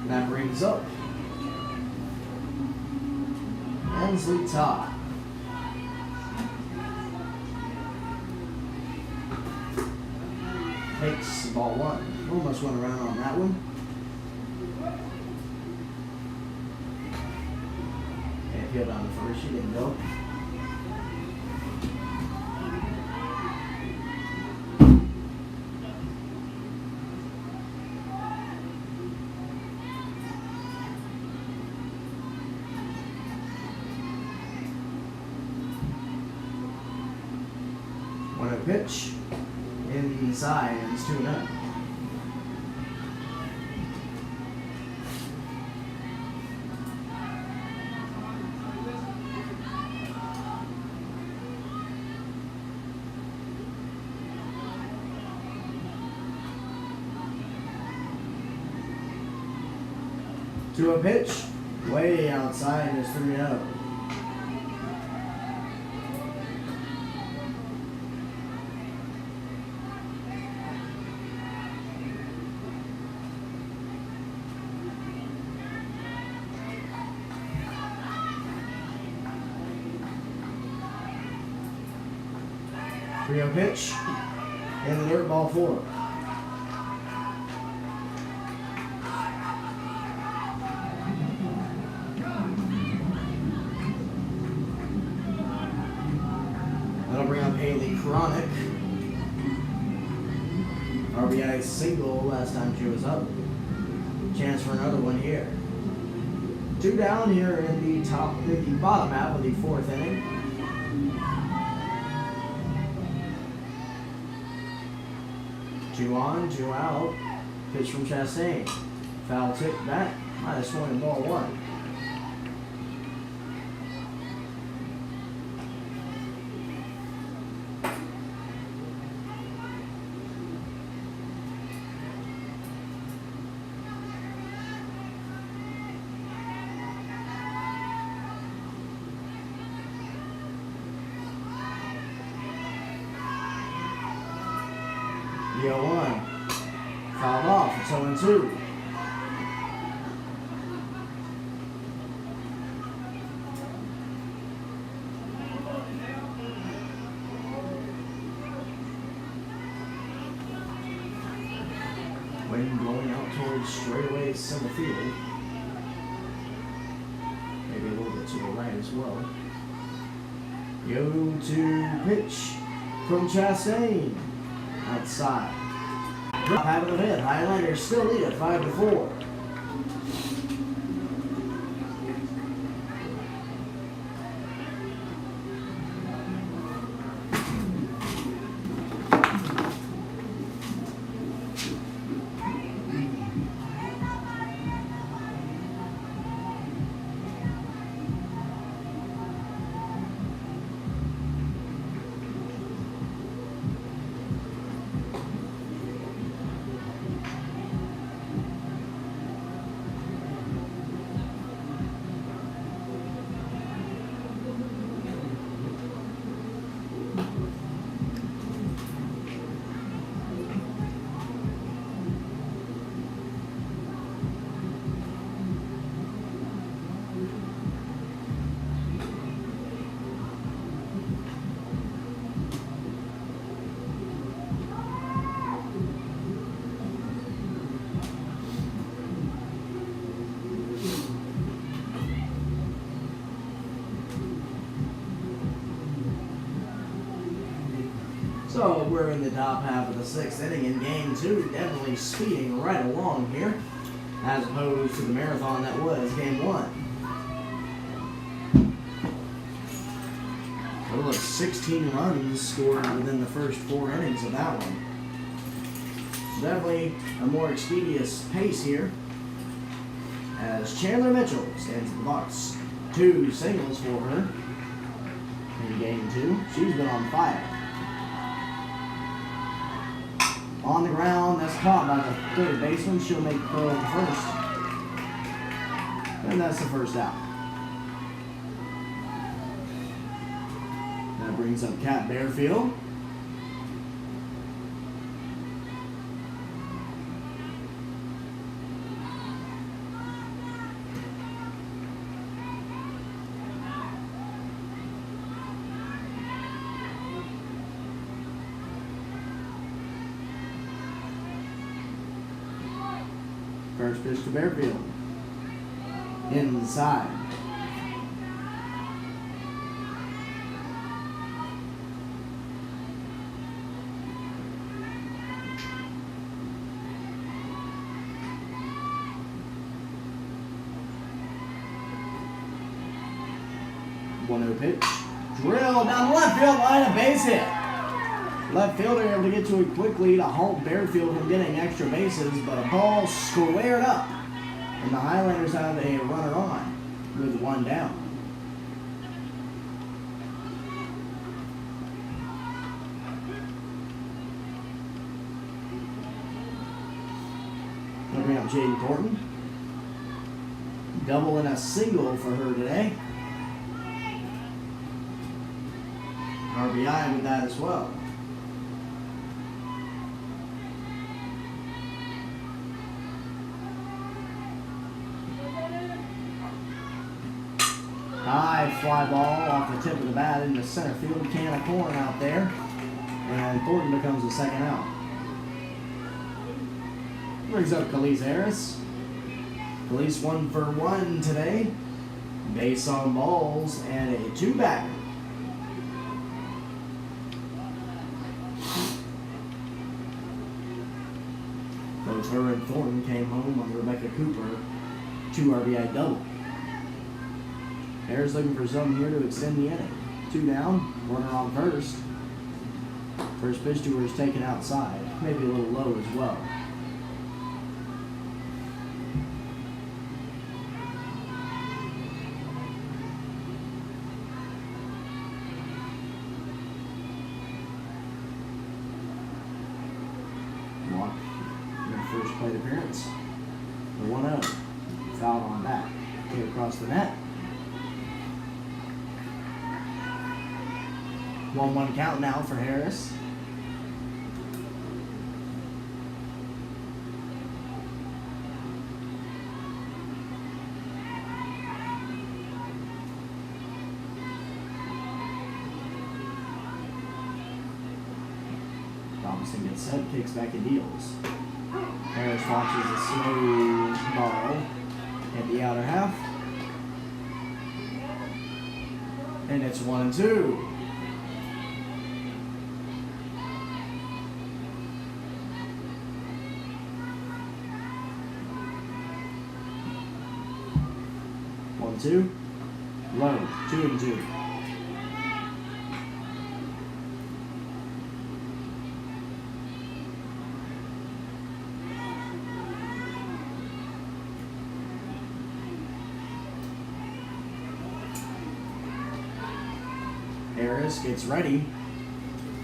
That brings up Hensley Todd. Takes ball 1. Almost went around on that one. And peeled down to first. She didn't go. pitch. Inside, and it's 2-0. To a pitch, way outside, and it's 3-0. Three-0 pitch, and the dirt ball 4. That'll bring up Haley Chronic. RBI single last time she was up. Chance for another one here. 2 down here in the bottom half of the 4th inning. Two on, 2 out. Pitch from Chastain. Foul tip back. -1 ball 1. The 0-1. Fouled off. It's 0-2. Wind blowing out towards straightaway center field. Maybe a little bit to the right as well. 0-2 pitch from Chastain. Outside. Drop half of the 5th. Highlanders still lead at 5-4. So we're in the top half of the 6th inning in game 2, definitely speeding right along here, as opposed to the marathon that was game 1. Total of 16 runs scored within the first 4 innings of that one. So definitely a more expeditious pace here, as Chandler Mitchell stands at the box. 2 singles for her in game 2. She's been on fire. On the ground, that's caught by the 3rd baseman. She'll make the throw at first. And that's the first out. That brings up Kat Bearfield. First pitch to Bearfield. Inside. One-0 pitch. Drill down the left field line, a base hit. Left fielder able to get to it quickly to halt Bearfield from getting extra bases, but a ball squared up. And the Highlanders have a runner on with one down. Looking up Jaden Thornton. Double and a single for her today. RBI with that as well. High fly ball off the tip of the bat into center field. Can of corn out there. And Thornton becomes the second out. Brings up Khalees Harris. Khalees 1 for 1 today. Base on balls and a 2-bagger. Both her and Thornton came home on Rebecca Cooper 2 RBI double. Harris looking for something here to extend the inning. 2 down, runner on first. First pitch to her is taken outside, maybe a little low as well. Walk in her first plate appearance. The 1-0. Foul on that. Take across the net. 1-1 count now for Harris. Robinson gets set, kicks back and deals. Harris watches a slow ball at the outer half. And it's 1-2. Two, low, 2-2. Harris gets ready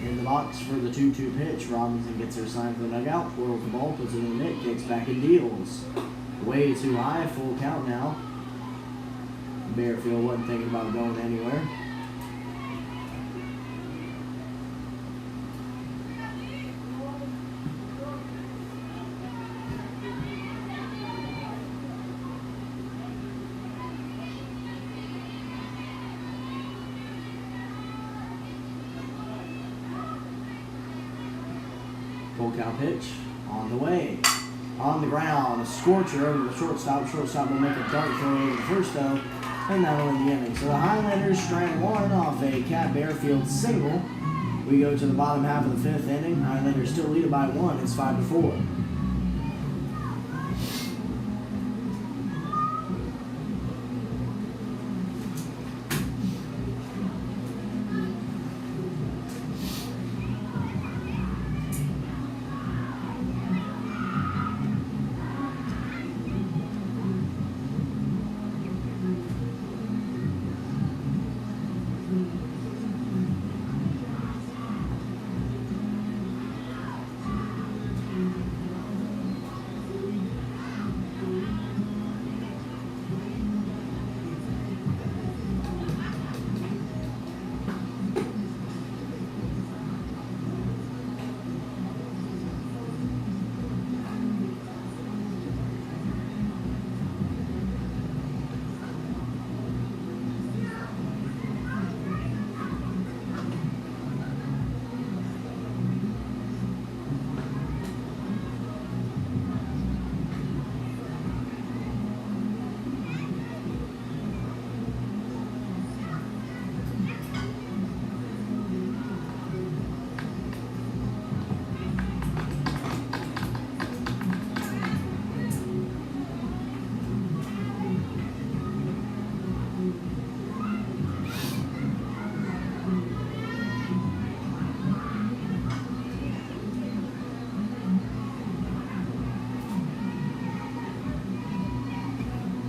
in the box for the 2-2 pitch. Robinson gets her sign for the dugout, twirls the ball, puts it in the net, kicks back and deals. Way too high, full count now. Bearfield wasn't thinking about going anywhere. Full count pitch on the way. On the ground, a scorcher over the shortstop. Shortstop will make a dart throw over the first though. And that'll end the inning. So the Highlanders strand 1 off a Cat Bearfield single. We go to the bottom half of the 5th inning. Highlanders still lead it by 1. It's 5-4.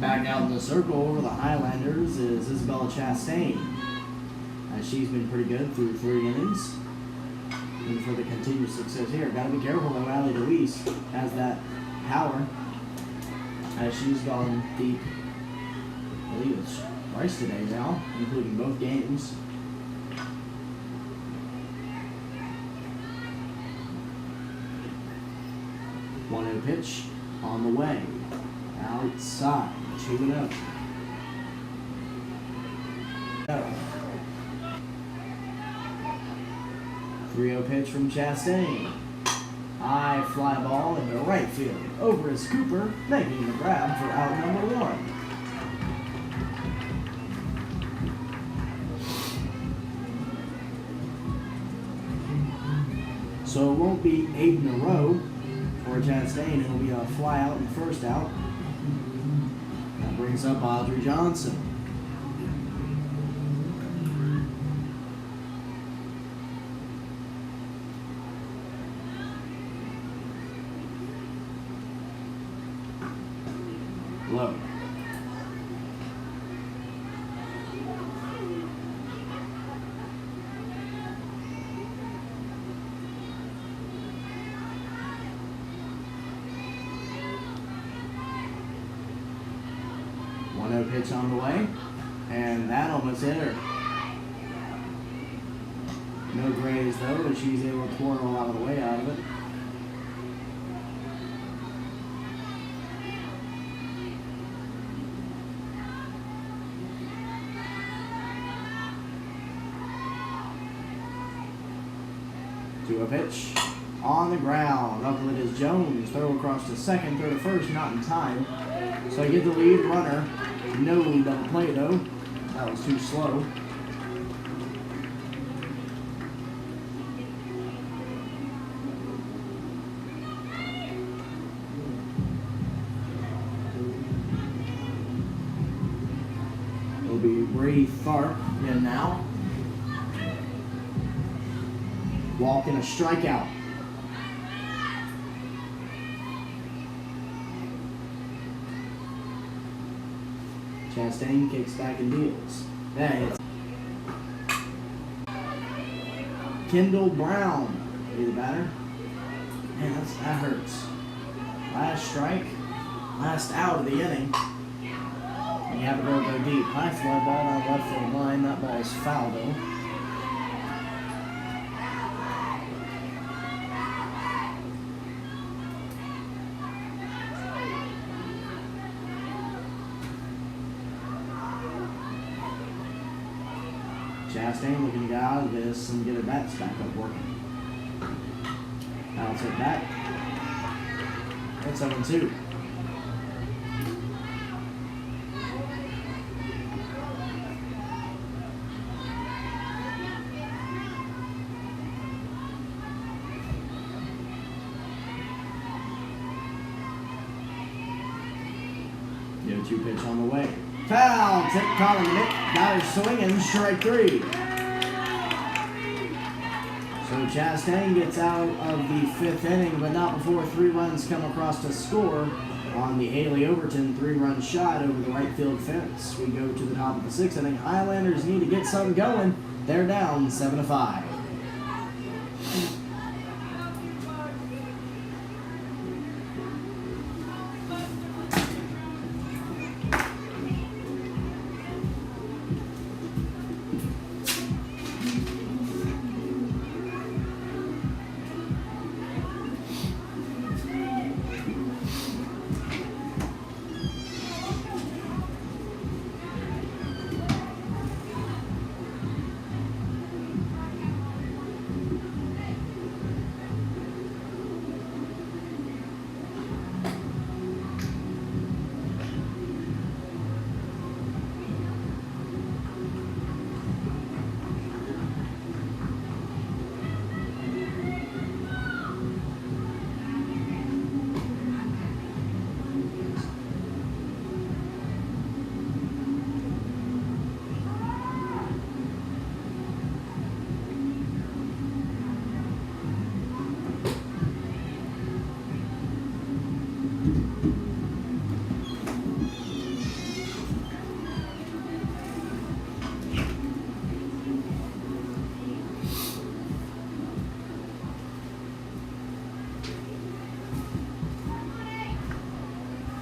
Back out in the circle over the Highlanders is Isabella Chastain. She's been pretty good through 3 innings. And for the continued success here, gotta be careful though. Allie Deweese has that power as she's gone deep. I believe it's twice today now, including both games. One-0 pitch on the way. Outside, 2-0. 3-0 pitch from Chastain. High fly ball into right field. Over is Cooper, making the grab for out number 1. So it won't be 8 in a row for Chastain. It'll be a fly out and first out. That brings up Audrey Johnson. Low. One-0 pitch on the way, and that almost hit her. No graze though, but she's able to twirl out of the way out of it. To a pitch on the ground. Up with it is Jones. Throw across to second, throw to first, not in time. So I get the lead runner. No double play though. That was too slow. It'll be Brady Tharp in now. Walk and a strikeout. Chastain kicks back and deals. Hey, it's Kendall Brown be the batter. Man, that hurts. Last strike, last out of the inning. And you have to go deep. High fly ball on left field line. That ball is foul though. Chastain looking to get out of this and get her bats back up working. Now it's hit back. It's 7-2. The 0-2 pitch on the way. Foul! Tip calling it. Got her swinging. Strike 3. So Chastain gets out of the 5th inning, but not before 3 runs come across to score on the Haley Overton 3-run shot over the right field fence. We go to the top of the 6th inning. Highlanders need to get something going. They're down 7-5.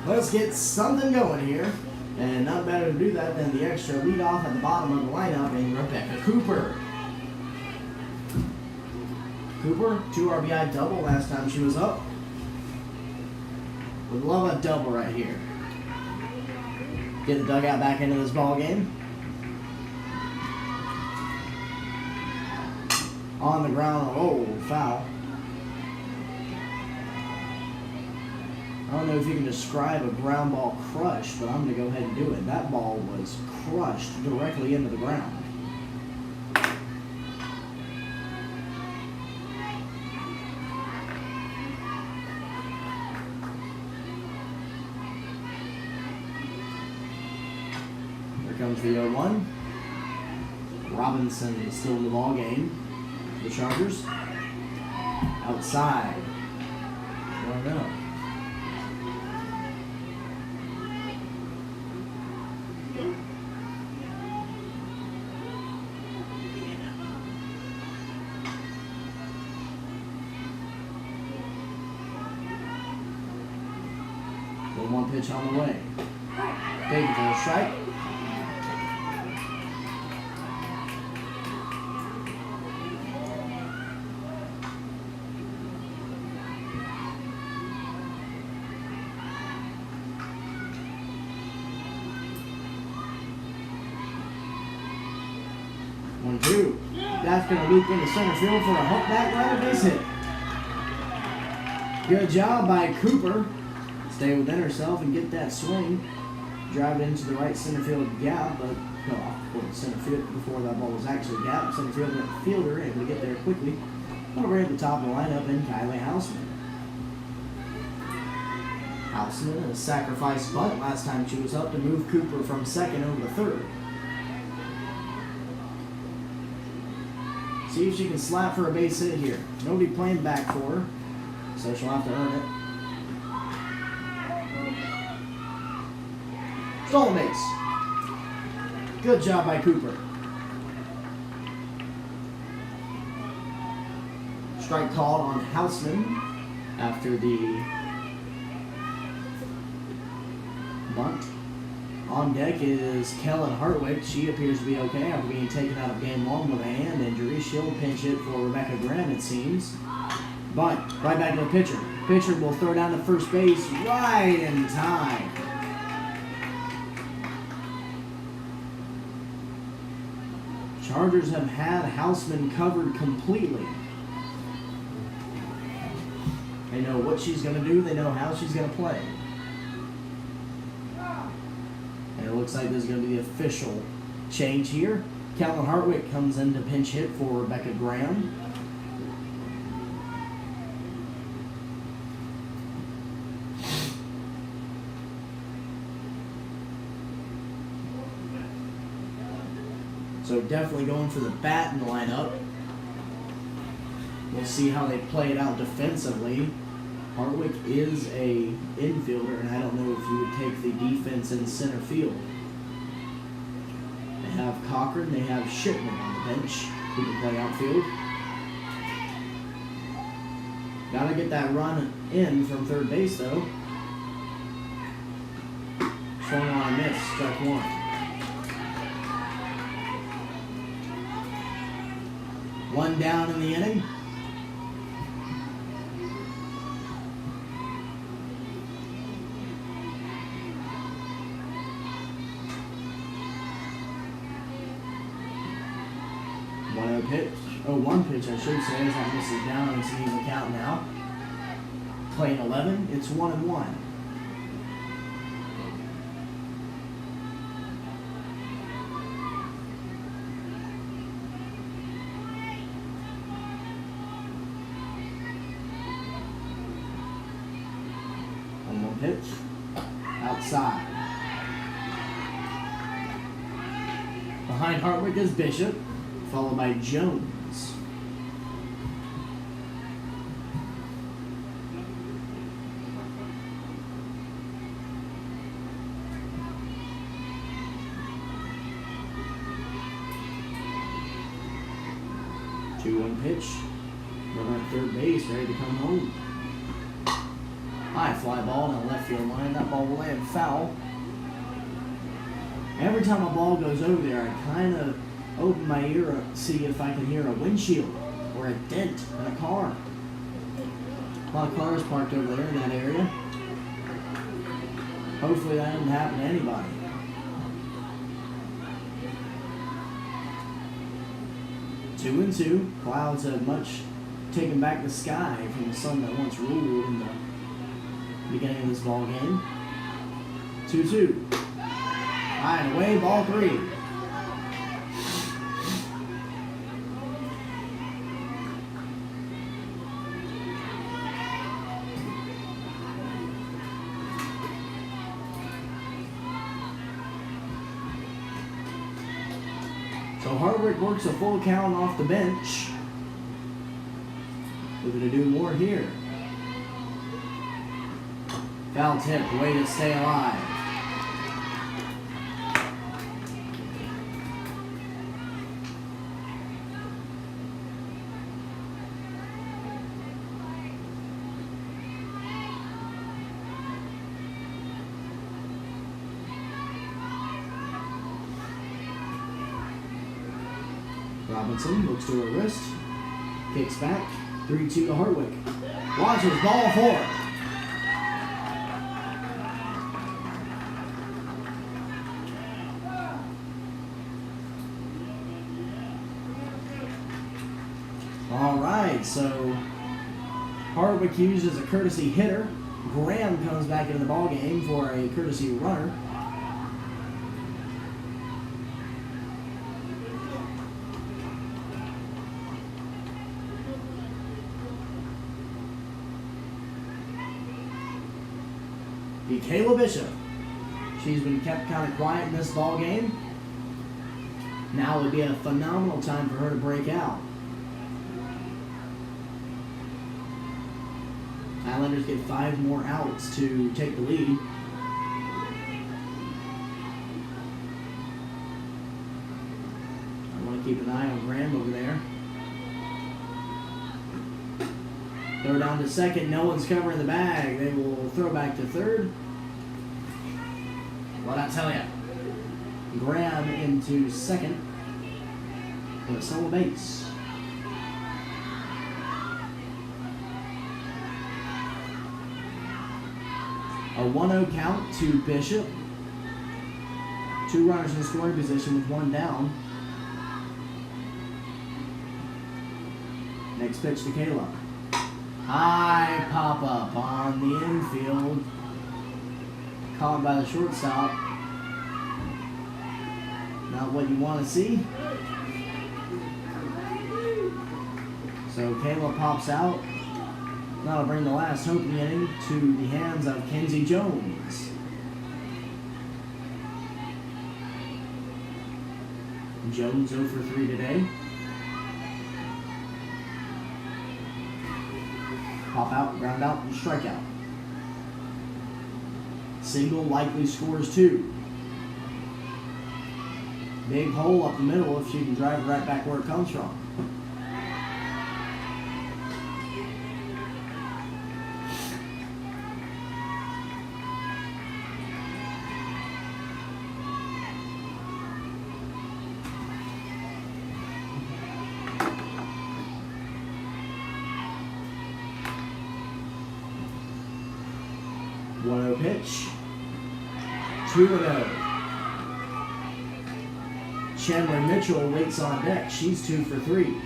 Let's get something going here. And not better to do that than the extra leadoff at the bottom of the lineup in Rebecca Cooper. Cooper, 2 RBI double last time she was up. Would love a double right here. Get the dugout back into this ball game. On the ground, oh, foul. I don't know if you can describe a ground ball crush, but I'm going to go ahead and do it. That ball was crushed directly into the ground. Here comes the 0-1. Robinson is still in the ball game. The Chargers. Outside. I don't know. One pitch on the way. Big for a strike. One, two. That's going to loop into center field for a humpback right base hit. Good job by Cooper. Stay within herself and get that swing. Drive it into the right center field gap, but no, off center field before that ball was actually gapped. Center field fielder able to get there quickly. Over at the top of the lineup in Kylie Houseman. Houseman, a sacrifice bunt last time she was up to move Cooper from second over to third. See if she can slap for a base hit here. Nobody playing back for her, so she'll have to earn it. Stolen base. Good job by Cooper. Strike called on Houseman after the bunt. On deck is Kellen Hartwick. She appears to be okay after being taken out of game 1 with a hand injury. She'll pinch hit for Rebecca Graham, it seems. Bunt right back to the pitcher. Pitcher will throw down to first base right in time. Chargers have had Houseman covered completely. They know what she's going to do. They know how she's going to play. And it looks like this is going to be the official change here. Calvin Hartwick comes in to pinch hit for Rebecca Graham. So definitely going for the bat in the lineup. We'll see how they play it out defensively. Hartwick is a infielder, and I don't know if you would take the defense in center field. They have Cochran, they have Shipman on the bench who can play outfield. Gotta get that run in from third base though. Swung on a miss, strike one. One down in the inning. One pitch, I should say, as that misses down and seeing the count now. Playing 11, it's 1-1. One more pitch. Outside. Behind Hartwick is Bishop, followed by Jones. Pitch. Runner at third base, ready to come home. High fly ball in the left field line. That ball will land foul. Every time a ball goes over there, I kind of open my ear up, see if I can hear a windshield or a dent in a car. A lot of cars parked over there in that area. Hopefully that doesn't happen to anybody. Two and two. Clouds have much taken back the sky from the sun that once ruled in the beginning of this ball game. 2-2. High and away, ball 3. So Hardwick works a full count off the bench. Looking to do more here. Foul tip, way to stay alive. Robinson looks to her wrist, kicks back, 3-2 to Hardwick. Launches ball 4. All right, so Hardwick used as a courtesy hitter. Graham comes back into the ball game for a courtesy runner. Kayla Bishop. She's been kept kind of quiet in this ball game. Now would be a phenomenal time for her to break out. Islanders get 5 more outs to take the lead. I want to keep an eye on Graham over there. Throw down to second. No one's covering the bag. They will throw back to third. What I tell ya? Graham into second with a solo base. A 1-0 count to Bishop. 2 runners in scoring position with 1 down. Next pitch to Kayla. High pop up on the infield. Caught by the shortstop. Not what you want to see. So Kayla pops out. That'll bring the last hope in the inning to the hands of Kenzie Jones. Jones 0 for 3 today. Pop out, ground out, and strikeout. Single likely scores 2. Big hole up the middle if she can drive it right back where it comes from. Pitch. 2-0. Chandler Mitchell waits on deck. She's 2 for 3.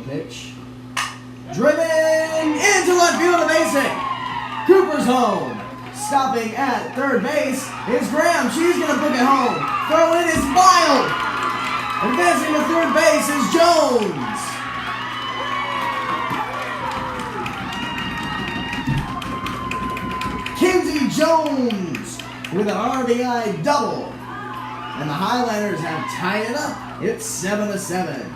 Pitch. Driven into left field, a base hit. Cooper's home. Stopping at third base is Graham. She's going to book it home. Throw in is Mild. Advancing to third base is Jones. Kenzie Jones with an RBI double. And the Highlanders have tied it up. It's 7-7.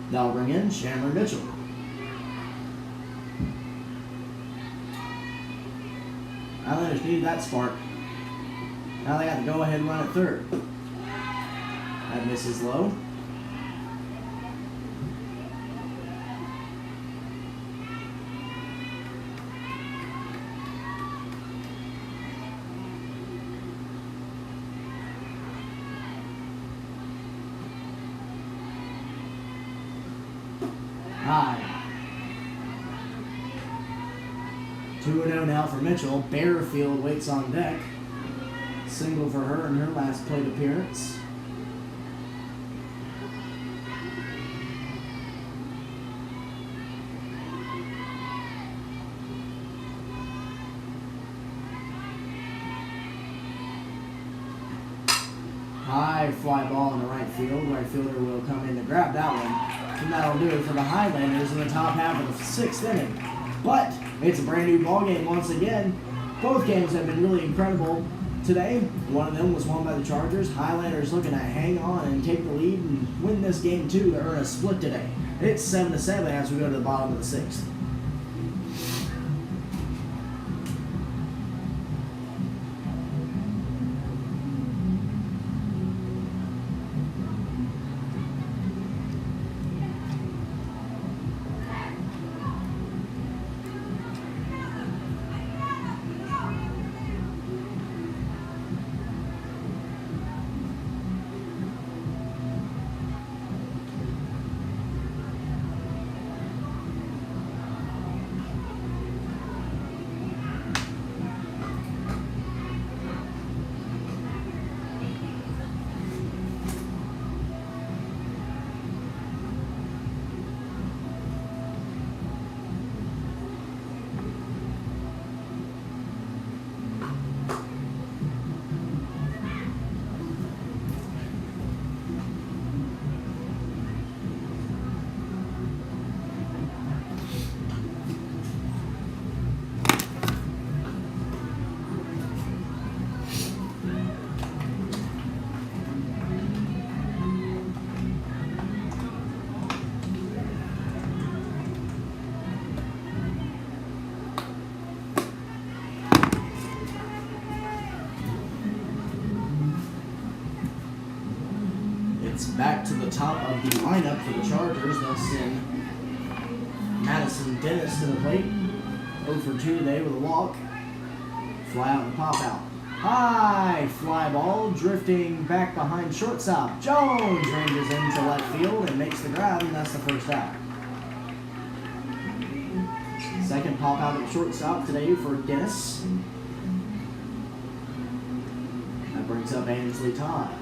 That'll bring in Chandler Mitchell. Highlanders needed that spark. Now they got to go ahead and run at third. That misses low. High. 2-0 now for Mitchell. Bearfield waits on deck. Single for her in her last plate appearance. High fly ball in the right field. Right fielder will come in to grab that one. And that'll do it for the Highlanders in the top half of the 6th inning. But it's a brand new ball game once again. Both games have been really incredible today. One of them was won by the Chargers. Highlanders looking to hang on and take the lead and win this game too to earn a split today. It's 7-7 as we go to the bottom of the 6th. It's back to the top of the lineup for the Chargers. They'll send Madison Dennis to the plate. 0 for 2 today with a walk. Fly out and pop out. High fly ball drifting back behind shortstop. Jones ranges into left field and makes the grab, and that's the first out. Second pop out at shortstop today for Dennis. That brings up Ainsley Todd.